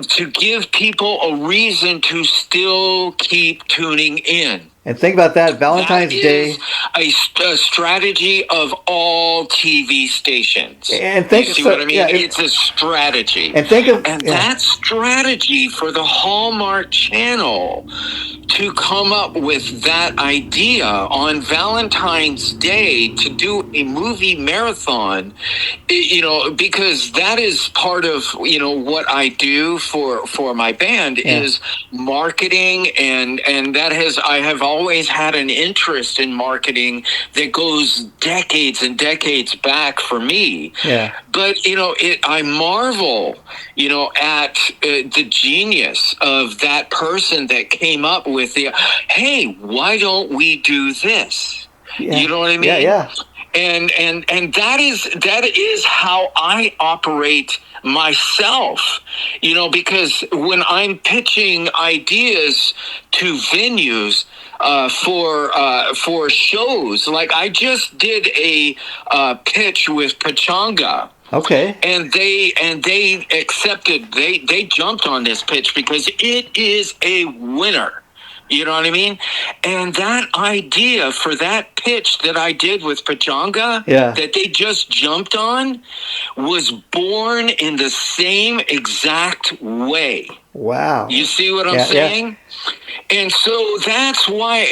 Speaker 2: To give people a reason to still keep tuning in.
Speaker 1: And think about that, Valentine's Day.
Speaker 2: A strategy of all TV stations.
Speaker 1: And
Speaker 2: you see what I mean? It's a strategy.
Speaker 1: And
Speaker 2: that strategy for the Hallmark Channel to come up with that idea on Valentine's Day to do a movie marathon, because that is part of, what I do for my band is marketing, and I have always had an interest in marketing that goes decades and decades back for me.
Speaker 1: Yeah.
Speaker 2: But, I marvel, at the genius of that person that came up with hey, why don't we do this?
Speaker 1: Yeah.
Speaker 2: You know what I mean?
Speaker 1: Yeah.
Speaker 2: And that is how I operate myself, because when I'm pitching ideas to venues for shows, like I just did a pitch with Pachanga.
Speaker 1: Okay.
Speaker 2: And they accepted. They jumped on this pitch because it is a winner. You know what I mean? And that idea for that pitch that I did with Pachanga, that they just jumped on, was born in the same exact way.
Speaker 1: Wow.
Speaker 2: You see what I'm saying? Yeah. And so that's why,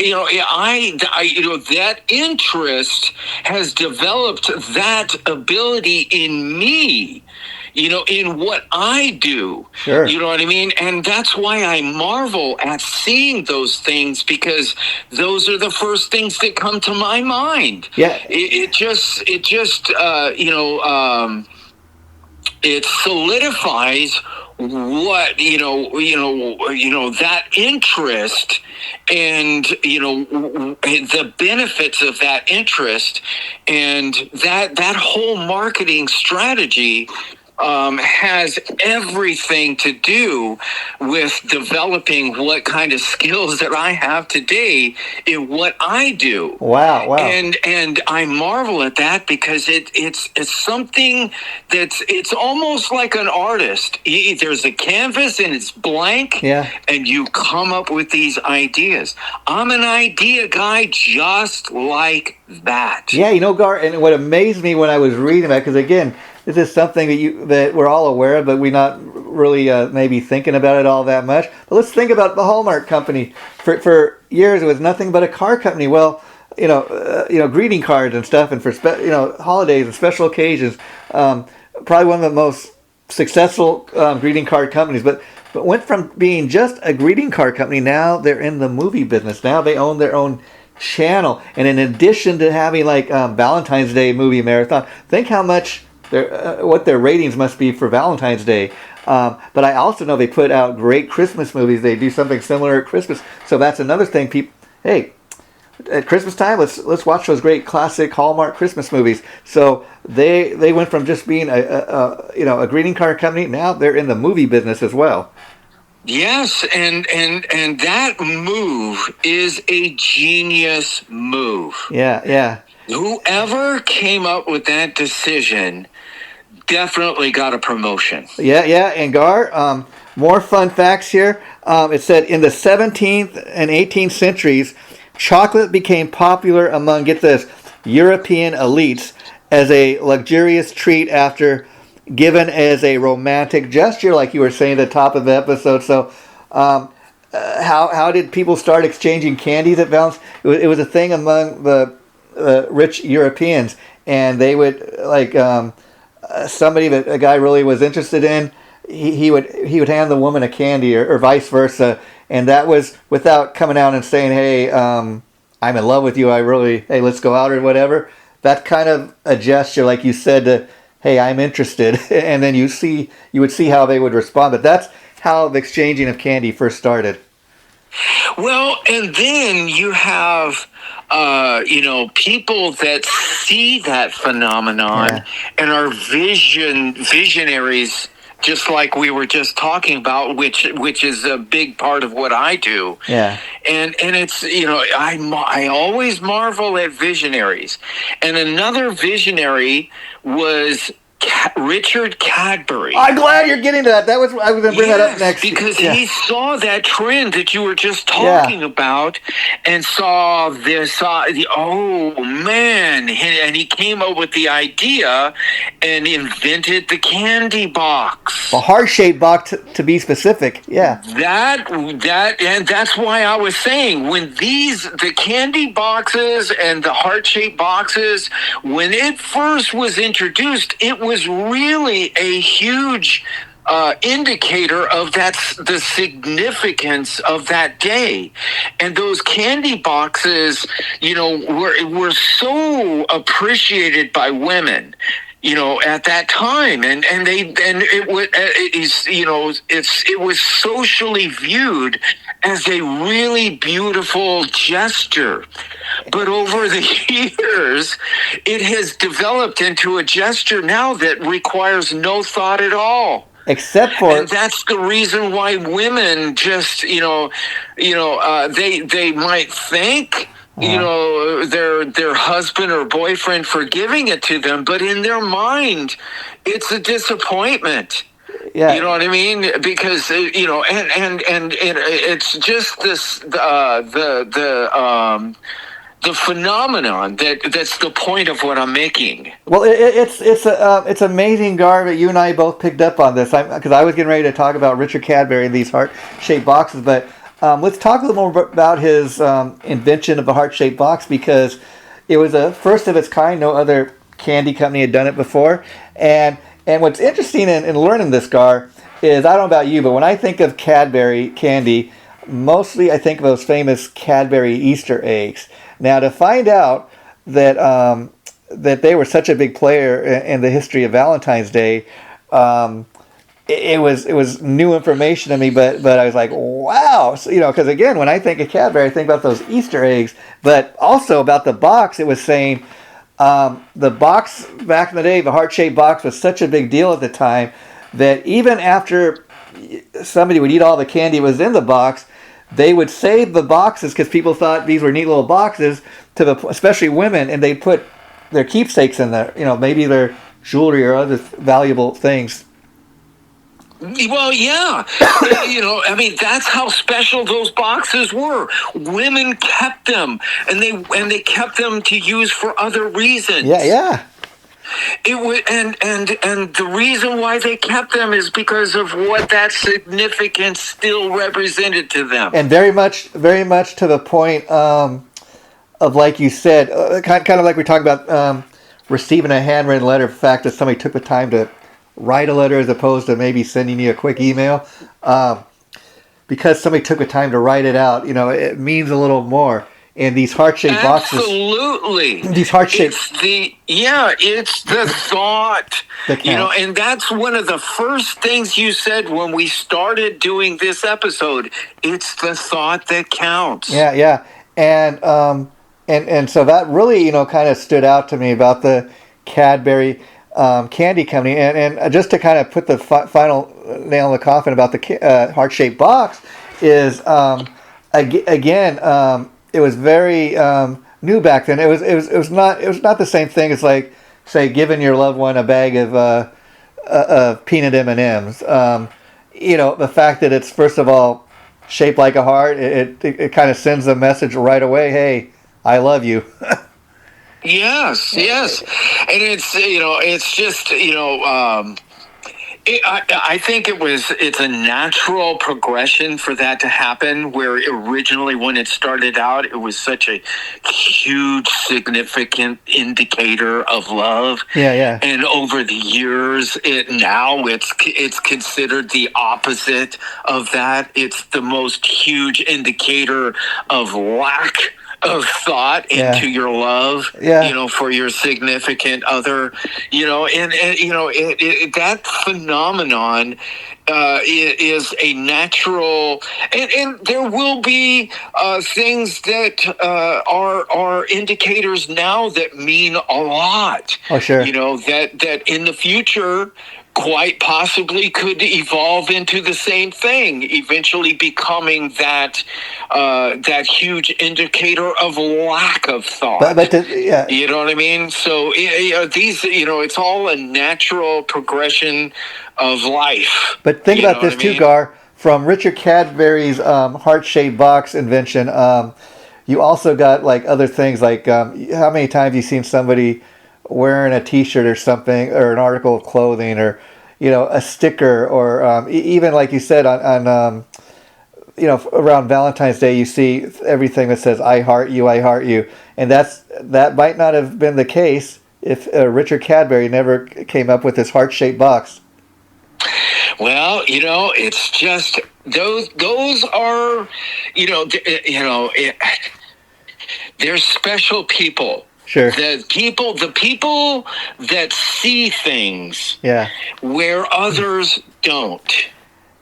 Speaker 2: that interest has developed that ability in me, in what I do.
Speaker 1: Sure.
Speaker 2: You know what I mean? And that's why I marvel at seeing those things, because those are the first things that come to my mind.
Speaker 1: Yeah.
Speaker 2: It solidifies what that interest and the benefits of that interest, and that whole marketing strategy has everything to do with developing what kind of skills that I have today in what I do.
Speaker 1: Wow.
Speaker 2: And I marvel at that, because it's something it's almost like an artist. There's a canvas and it's blank, and you come up with these ideas. I'm an idea guy just like that.
Speaker 1: Yeah, Gar, and what amazed me when I was reading that, because again, this is something that we're all aware of, but we're not really maybe thinking about it all that much. But let's think about the Hallmark Company. For years, it was nothing but a card company. Well, greeting cards and stuff, and for holidays and special occasions. Probably one of the most successful greeting card companies. But went from being just a greeting card company, now they're in the movie business. Now they own their own channel, and in addition to having like Valentine's Day movie marathon, think how much what their ratings must be for Valentine's Day. But I also know they put out great Christmas movies. They do something similar at Christmas. So that's another thing. People, hey, at Christmas time, let's watch those great classic Hallmark Christmas movies. So they went from just being a greeting card company. Now they're in the movie business as well.
Speaker 2: Yes, and that move is a genius move.
Speaker 1: Yeah.
Speaker 2: Whoever came up with that decision definitely got a promotion.
Speaker 1: Yeah, and Gar, more fun facts here. It said in the 17th and 18th centuries, chocolate became popular among, get this, European elites as a luxurious treat after given as a romantic gesture, like you were saying at the top of the episode. So how did people start exchanging candies at Valentine's? It was a thing among the rich Europeans, and they would, like, somebody that a guy really was interested in, he would hand the woman a candy, or vice versa, and that was without coming out and saying, hey, I'm in love with you, hey, let's go out or whatever. That's kind of a gesture, like you said, to, hey, I'm interested, and then you would see how they would respond. But that's how the exchanging of candy first started.
Speaker 2: Well, and then you have people that see that phenomenon and are visionaries, just like we were just talking about, which is a big part of what I do.
Speaker 1: Yeah.
Speaker 2: And it's, I always marvel at visionaries. And another visionary was Richard Cadbury.
Speaker 1: I'm glad you're getting to that. I was going to bring that up next.
Speaker 2: Because he saw that trend that you were just talking about, and saw this. Oh man! And he came up with the idea and invented the candy box,
Speaker 1: a heart-shaped box, to be specific. Yeah.
Speaker 2: That and that's why I was saying, when the candy boxes and the heart-shaped boxes, when it first was introduced, it was really a huge indicator of the significance of that day. And those candy boxes, were so appreciated by women, at that time, and it was socially viewed as a really beautiful gesture. But over the years, it has developed into a gesture now that requires no thought at all.
Speaker 1: Except for,
Speaker 2: and that's the reason why women just, they might thank their husband or boyfriend for giving it to them, but in their mind, it's a disappointment.
Speaker 1: Yeah.
Speaker 2: You know what I mean? Because and it's just this the phenomenon that's the point of what I'm making.
Speaker 1: Well, it's amazing, Gar, that you and I both picked up on this, because I was getting ready to talk about Richard Cadbury and these heart-shaped boxes, but let's talk a little more about his invention of the heart-shaped box, because it was a first of its kind. No other candy company had done it before, and what's interesting in learning this, Gar, is, I don't know about you, but when I think of Cadbury candy, mostly I think of those famous Cadbury Easter eggs. Now, to find out that that they were such a big player in the history of Valentine's Day, it was new information to me. But I was like, wow, so, because again, when I think of Cadbury, I think about those Easter eggs, but also about the box. It was saying the box back in the day, the heart-shaped box, was such a big deal at the time that even after somebody would eat all the candy that was in the box, they would save the boxes, because people thought these were neat little boxes, especially women, and they'd put their keepsakes in there, maybe their jewelry or other valuable things.
Speaker 2: Well, yeah. I mean, that's how special those boxes were. Women kept them, and they kept them to use for other reasons.
Speaker 1: Yeah.
Speaker 2: It was, and the reason why they kept them is because of what that significance still represented to them.
Speaker 1: And very much to the point of, like you said, kind of like we talked about receiving a handwritten letter. The fact that somebody took the time to write a letter as opposed to maybe sending you a quick email, because somebody took the time to write it out. It means a little more. And these heart-shaped boxes.
Speaker 2: Absolutely.
Speaker 1: These heart-shaped.
Speaker 2: It's the thought. And that's one of the first things you said when we started doing this episode. It's the thought that counts.
Speaker 1: Yeah. And and so that really, kind of stood out to me about the Cadbury candy company. And just to kind of put the final nail in the coffin about the heart-shaped box is, again, it was very new back then. It was not the same thing as, like, say, giving your loved one a bag of peanut M&Ms. The fact that it's, first of all, shaped like a heart, it kind of sends a message right away. Hey, I love you.
Speaker 2: Yes, and it's just I think it's a natural progression for that to happen, where originally when it started out, it was such a huge, significant indicator of love.
Speaker 1: Yeah.
Speaker 2: And over the years, it's considered the opposite of that. It's the most huge indicator of lack of thought into your love, for your significant other, and that phenomenon is a natural, and there will be things that are indicators now that mean a lot.
Speaker 1: Oh, sure.
Speaker 2: That in the future quite possibly could evolve into the same thing, eventually becoming that huge indicator of lack of thought. You know what I mean? So it's all a natural progression of life.
Speaker 1: But think about this too, Gar. From Richard Cadbury's heart-shaped box invention, you also got like other things like how many times you seen somebody wearing a T-shirt or something, or an article of clothing, or a sticker, or even like you said on around Valentine's Day, you see everything that says "I heart you," and that might not have been the case if Richard Cadbury never came up with his heart-shaped box.
Speaker 2: Well, it's just those are they're special people.
Speaker 1: Sure.
Speaker 2: The people that see things where others don't.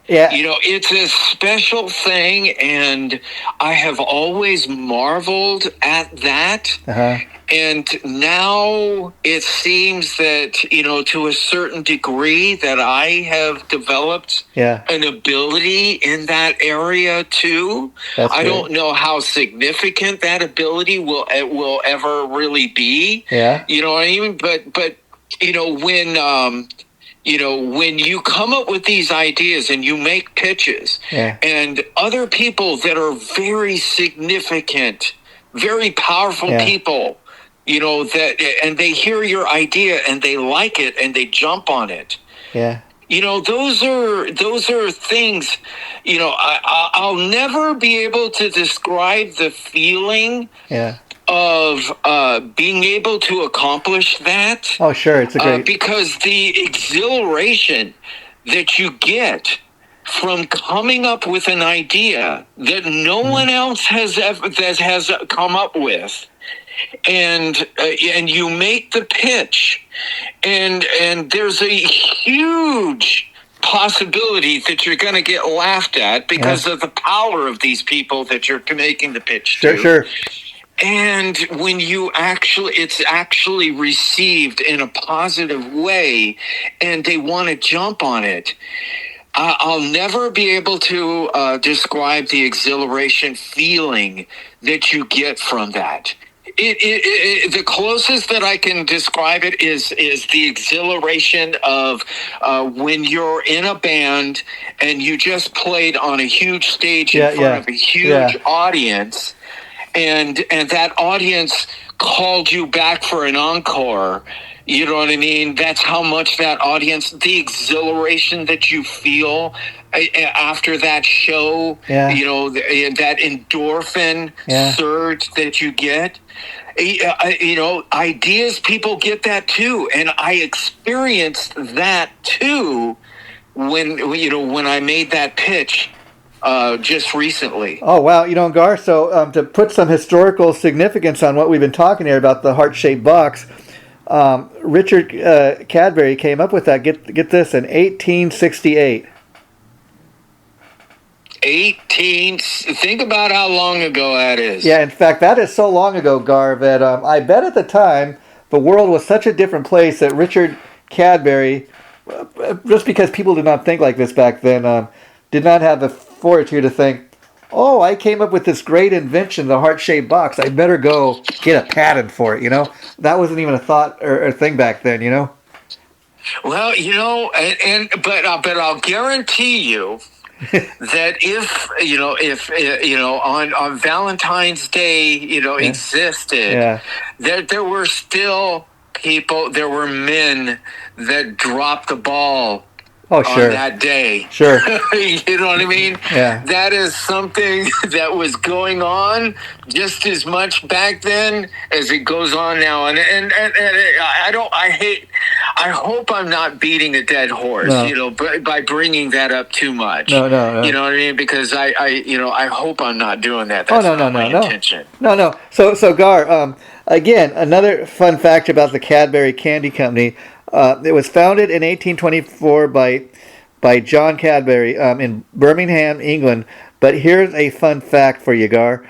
Speaker 1: Yeah.
Speaker 2: It's a special thing, and I have always marveled at that.
Speaker 1: Uh-huh.
Speaker 2: And now it seems that, to a certain degree, that I have developed an ability in that area too. I don't know how significant that ability will ever really be.
Speaker 1: Yeah.
Speaker 2: You know what I mean? But when you come up with these ideas and you make pitches, and other people that are very significant, very powerful people, and they hear your idea and they like it and they jump on it.
Speaker 1: Yeah.
Speaker 2: Those are things, I'll never be able to describe the feeling of being able to accomplish that.
Speaker 1: Oh, sure. It's a great...
Speaker 2: because the exhilaration that you get from coming up with an idea that no one else has come up with, and you make the pitch, and there's a huge possibility that you're going to get laughed at because of the power of these people that you're making the pitch to.
Speaker 1: Sure.
Speaker 2: And when it's actually received in a positive way, and they want to jump on it, I'll never be able to describe the exhilaration feeling that you get from that. The closest that I can describe it is the exhilaration of when you're in a band and you just played on a huge stage in front of a huge audience, and that audience called you back for an encore. You know what I mean? That's how much that audience, the exhilaration that you feel after that show, that endorphin surge that you get. Ideas, people get that too. And I experienced that too when I made that pitch just recently.
Speaker 1: Oh, wow. Gar, so to put some historical significance on what we've been talking here about the heart-shaped box, Richard Cadbury came up with that, get this, in 1868.
Speaker 2: Think about how long ago that is.
Speaker 1: Yeah, in fact, that is so long ago, Gar, that I bet at the time the world was such a different place that Richard Cadbury, just because people did not think like this back then, did not have the fortitude to think, oh, I came up with this great invention, the heart-shaped box. I better go get a patent for it, That wasn't even a thought or thing back then,
Speaker 2: Well, but I'll guarantee you that if on Valentine's Day, existed, there were still people, there were men that dropped the ball.
Speaker 1: Oh, sure.
Speaker 2: On that day.
Speaker 1: Sure.
Speaker 2: You know what I mean?
Speaker 1: Yeah.
Speaker 2: That is something that was going on just as much back then as it goes on now. And I hope I'm not beating a dead horse, by bringing that up too much.
Speaker 1: No.
Speaker 2: You know what I mean? Because I hope I'm not doing that. That's not my intention.
Speaker 1: No. So Gar, again, another fun fact about the Cadbury Candy Company. It was founded in 1824 by John Cadbury in Birmingham, England. But here's a fun fact for you, Gar.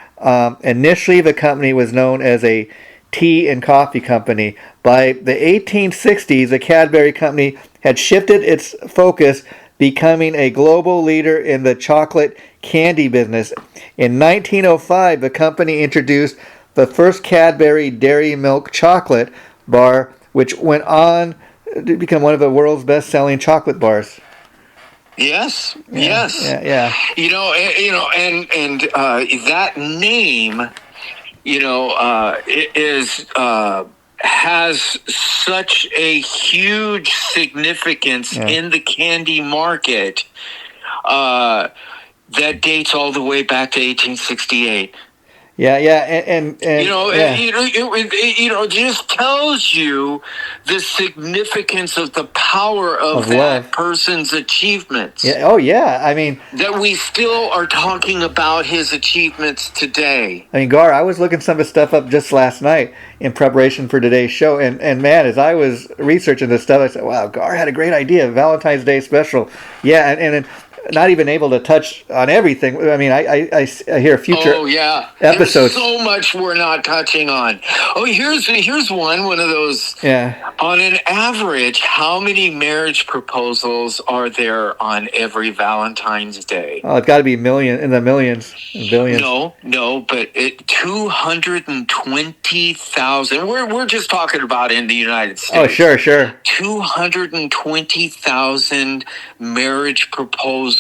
Speaker 1: Initially, the company was known as a tea and coffee company. By the 1860s, the Cadbury Company had shifted its focus, becoming a global leader in the chocolate candy business. In 1905, the company introduced the first Cadbury Dairy Milk Chocolate bar, which went on to become one of the world's best-selling chocolate bars.
Speaker 2: Yes.
Speaker 1: Yeah.
Speaker 2: And that name, has such a huge significance in the candy market that dates all the way back to 1868.
Speaker 1: And
Speaker 2: it just tells you the significance of the power of that
Speaker 1: love.
Speaker 2: Person's achievements.
Speaker 1: Yeah. Oh, yeah. I mean,
Speaker 2: that we still are talking about his achievements today.
Speaker 1: I mean, Gar, I was looking some of his stuff up just last night in preparation for today's show, and man, as I was researching this stuff, I said, "Wow, Gar had a great idea, Valentine's Day special." Yeah, and not even able to touch on everything. I mean, I hear future episodes.
Speaker 2: There's so much we're not touching on. Oh, here's one of those.
Speaker 1: Yeah.
Speaker 2: On an average, how many marriage proposals are there on every Valentine's Day?
Speaker 1: Oh, it's got to be in the millions, billions.
Speaker 2: No, but 220,000. We're just talking about in the United States.
Speaker 1: Oh, sure.
Speaker 2: 220,000 marriage proposals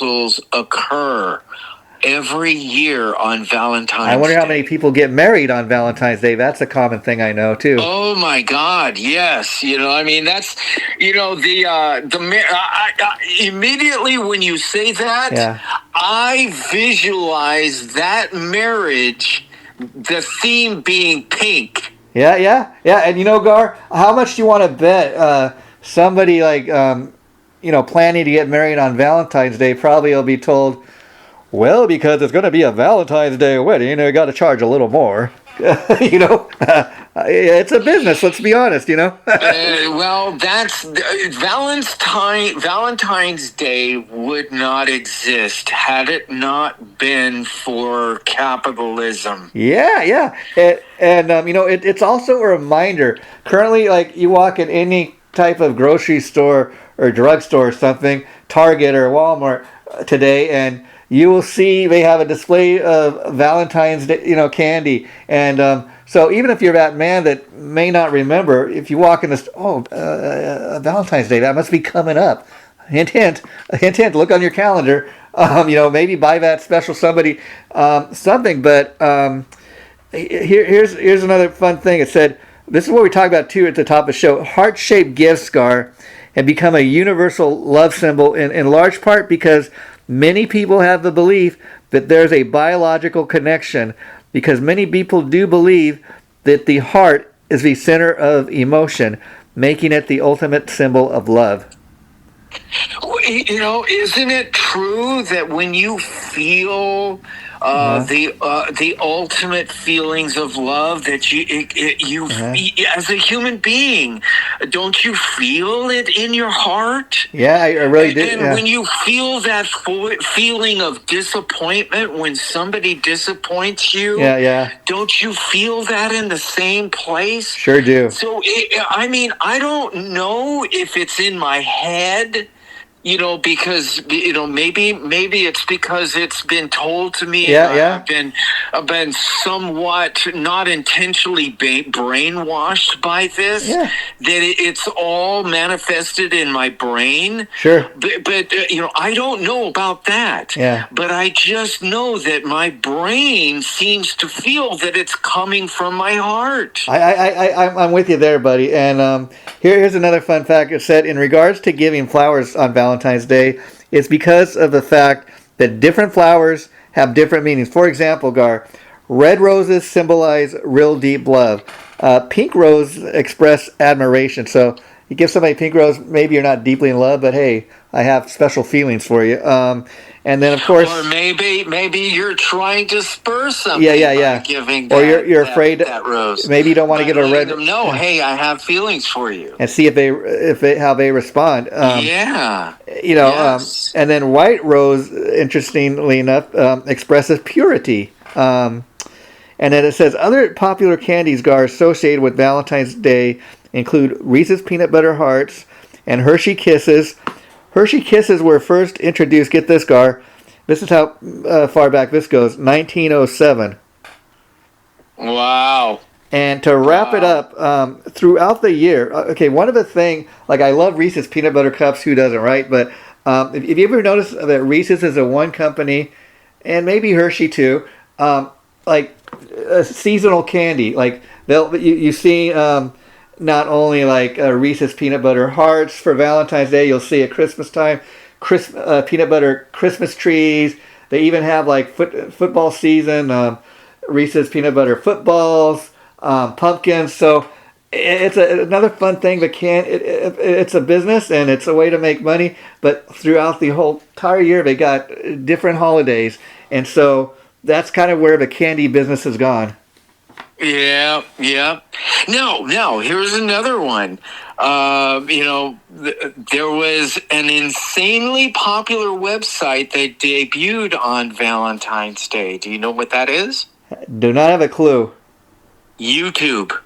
Speaker 2: occur every year on Valentine's Day.
Speaker 1: I wonder how many people get married on Valentine's Day. That's a common thing I know too.
Speaker 2: Oh my God, yes. I mean, that's immediately when you say that, I visualize that marriage, the theme being pink.
Speaker 1: Yeah. And Gar, how much do you want to bet somebody like planning to get married on Valentine's Day probably will be told, well, because it's going to be a Valentine's Day wedding, you got to charge a little more. It's a business, let's be honest,
Speaker 2: Well, that's Valentine's Day would not exist had it not been for capitalism.
Speaker 1: Yeah. And it's also a reminder. Currently, like, you walk in any type of grocery store or drugstore or something, Target or Walmart today, and you will see they have a display of Valentine's Day, candy. And so even if you're that man that may not remember, if you walk in this, Valentine's Day, that must be coming up. Hint, look on your calendar. Maybe buy that special somebody something. But here's another fun thing. It said, this is what we talked about too at the top of the show. Heart-shaped gifts, Gar, have become a universal love symbol in large part because many people have the belief that there's a biological connection, because many people do believe that the heart is the center of emotion, making it the ultimate symbol of love.
Speaker 2: Isn't it true that when you feel the ultimate feelings of love that as a human being, don't you feel it in your heart?
Speaker 1: Yeah, I really did.
Speaker 2: And when you feel that feeling of disappointment when somebody disappoints you, don't you feel that in the same place?
Speaker 1: Sure do.
Speaker 2: So, I don't know if it's in my head, because maybe it's because it's been told to me. I've been somewhat not intentionally brainwashed by this. That it's all manifested in my brain.
Speaker 1: Sure,
Speaker 2: but I don't know about that. But I just know that my brain seems to feel that it's coming from my heart.
Speaker 1: I'm with you there, buddy. And here's another fun fact. It said, in regards to giving flowers on Valentine's Day, it's because of the fact that different flowers have different meanings. For example, Gar, red roses symbolize real deep love. Pink roses express admiration. So you give somebody a pink rose, maybe you're not deeply in love, but hey, I have special feelings for you. And then, of course,
Speaker 2: or maybe you're trying to spur something.
Speaker 1: By giving or you're afraid
Speaker 2: that rose.
Speaker 1: Maybe you don't want to give a red.
Speaker 2: Them know, hey, I have feelings for you,
Speaker 1: and see how they respond.
Speaker 2: Yes.
Speaker 1: And then white rose, interestingly enough, expresses purity. And then it says other popular candies, Gar, associated with Valentine's Day include Reese's Peanut Butter Hearts and Hershey Kisses. Hershey Kisses were first introduced, get this, Gar, this is how far back this goes, 1907.
Speaker 2: Wow.
Speaker 1: And to wrap it up, throughout the year, one of the things, like I love Reese's Peanut Butter Cups, who doesn't, right? But if you ever notice that Reese's is a one company, and maybe Hershey too, like a seasonal candy, like you see not only like Reese's Peanut Butter Hearts for Valentine's Day, you'll see at Christmas time, peanut butter Christmas trees. They even have like football season, Reese's Peanut Butter footballs, pumpkins. So it's another fun thing. It's a business and it's a way to make money. But throughout the whole entire year, they got different holidays, and so that's kind of where the candy business has gone.
Speaker 2: Yeah. Now, here's another one. There was an insanely popular website that debuted on Valentine's Day. Do you know what that is?
Speaker 1: Do not have a clue.
Speaker 2: YouTube.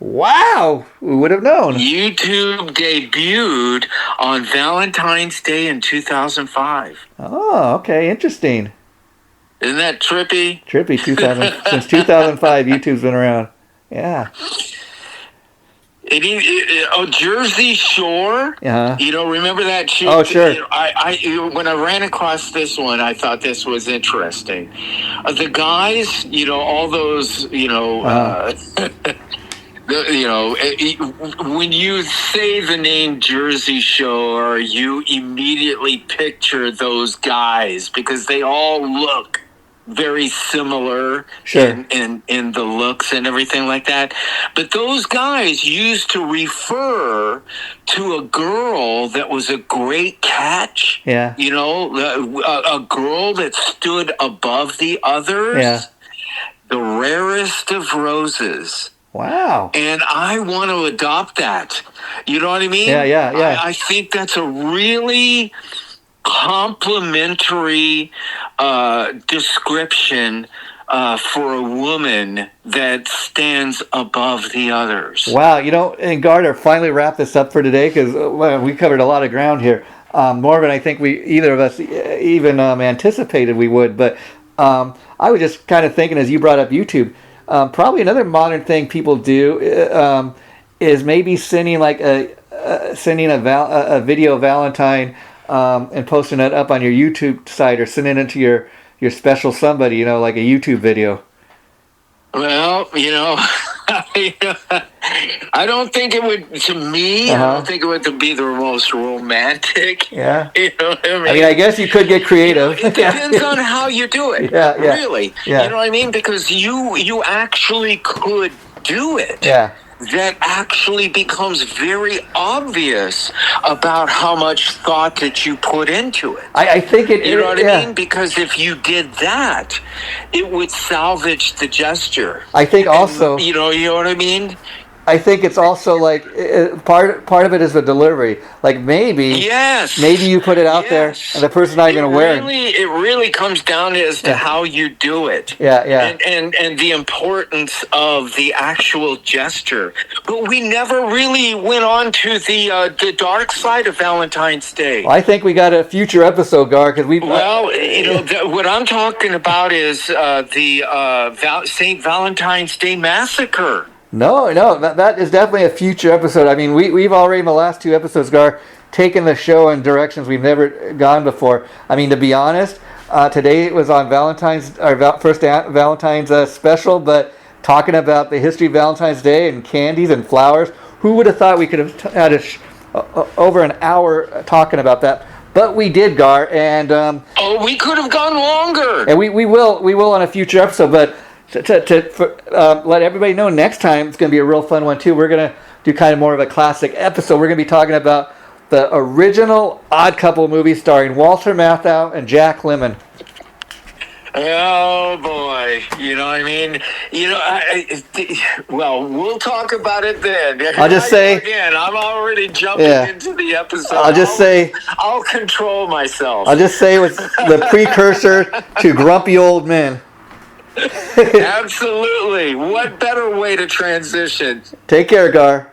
Speaker 1: Wow, we would have known.
Speaker 2: YouTube debuted on Valentine's Day in 2005.
Speaker 1: Oh, okay, interesting.
Speaker 2: Isn't that trippy?
Speaker 1: Trippy, since 2005, YouTube's been around. Yeah.
Speaker 2: Jersey Shore. Remember that?
Speaker 1: Oh, sure.
Speaker 2: When I ran across this one, I thought this was interesting. The guys, all those, when you say the name Jersey Shore, you immediately picture those guys because they all look very similar in the looks and everything like that. But those guys used to refer to a girl that was a great catch.
Speaker 1: Yeah.
Speaker 2: A girl that stood above the others.
Speaker 1: Yeah.
Speaker 2: The rarest of roses.
Speaker 1: Wow.
Speaker 2: And I want to adopt that. You know what I mean?
Speaker 1: Yeah.
Speaker 2: I think that's a really complimentary description for a woman that stands above the others.
Speaker 1: Wow. And Gar, finally wrap this up for today because we covered a lot of ground here. More than I think either of us even anticipated we would. But I was just kind of thinking as you brought up YouTube, probably another modern thing people do is maybe sending like a video Valentine and posting it up on your YouTube site or sending it to your special somebody, like a YouTube video.
Speaker 2: Well, I don't think it would, to me, I don't think it would be the most romantic.
Speaker 1: Yeah.
Speaker 2: You know what I mean?
Speaker 1: I mean, I guess you could get creative.
Speaker 2: It depends on how you do it.
Speaker 1: Yeah.
Speaker 2: Really.
Speaker 1: Yeah.
Speaker 2: You know what I mean? Because you actually could do it.
Speaker 1: Yeah.
Speaker 2: that actually becomes very obvious about how much thought that you put into it.
Speaker 1: I think it.
Speaker 2: You know what
Speaker 1: yeah.
Speaker 2: I mean? Because if you did that, it would salvage the gesture.
Speaker 1: I think also.
Speaker 2: And, you know what I mean?
Speaker 1: I think it's also like part of it is the delivery. Like maybe you put it out there and the person's not going to wear it.
Speaker 2: It really comes down as to how you do it.
Speaker 1: Yeah.
Speaker 2: And the importance of the actual gesture. But we never really went on to the dark side of Valentine's Day.
Speaker 1: Well, I think we got a future episode, Gar, because we.
Speaker 2: What I'm talking about is the St. Valentine's Day Massacre.
Speaker 1: No, that is definitely a future episode. I mean, we've already in the last 2 episodes, Gar, taken the show in directions we've never gone before. I mean, to be honest, today it was on Valentine's, our first Valentine's special, but talking about the history of Valentine's Day and candies and flowers. Who would have thought we could have had over an hour talking about that? But we did, Gar, and
Speaker 2: we could have gone longer.
Speaker 1: And we will on a future episode, but. To let everybody know, next time it's going to be a real fun one too. We're going to do kind of more of a classic episode. We're going to be talking about the original Odd Couple movie starring Walter Matthau and Jack Lemmon.
Speaker 2: Oh boy, you know what I mean? Well, we'll talk about it then.
Speaker 1: I'll just say
Speaker 2: again, I'm already jumping into the episode. I'll control myself.
Speaker 1: I'll just say it was the precursor to Grumpy Old Men.
Speaker 2: Absolutely. What better way to transition?
Speaker 1: Take care, Gar.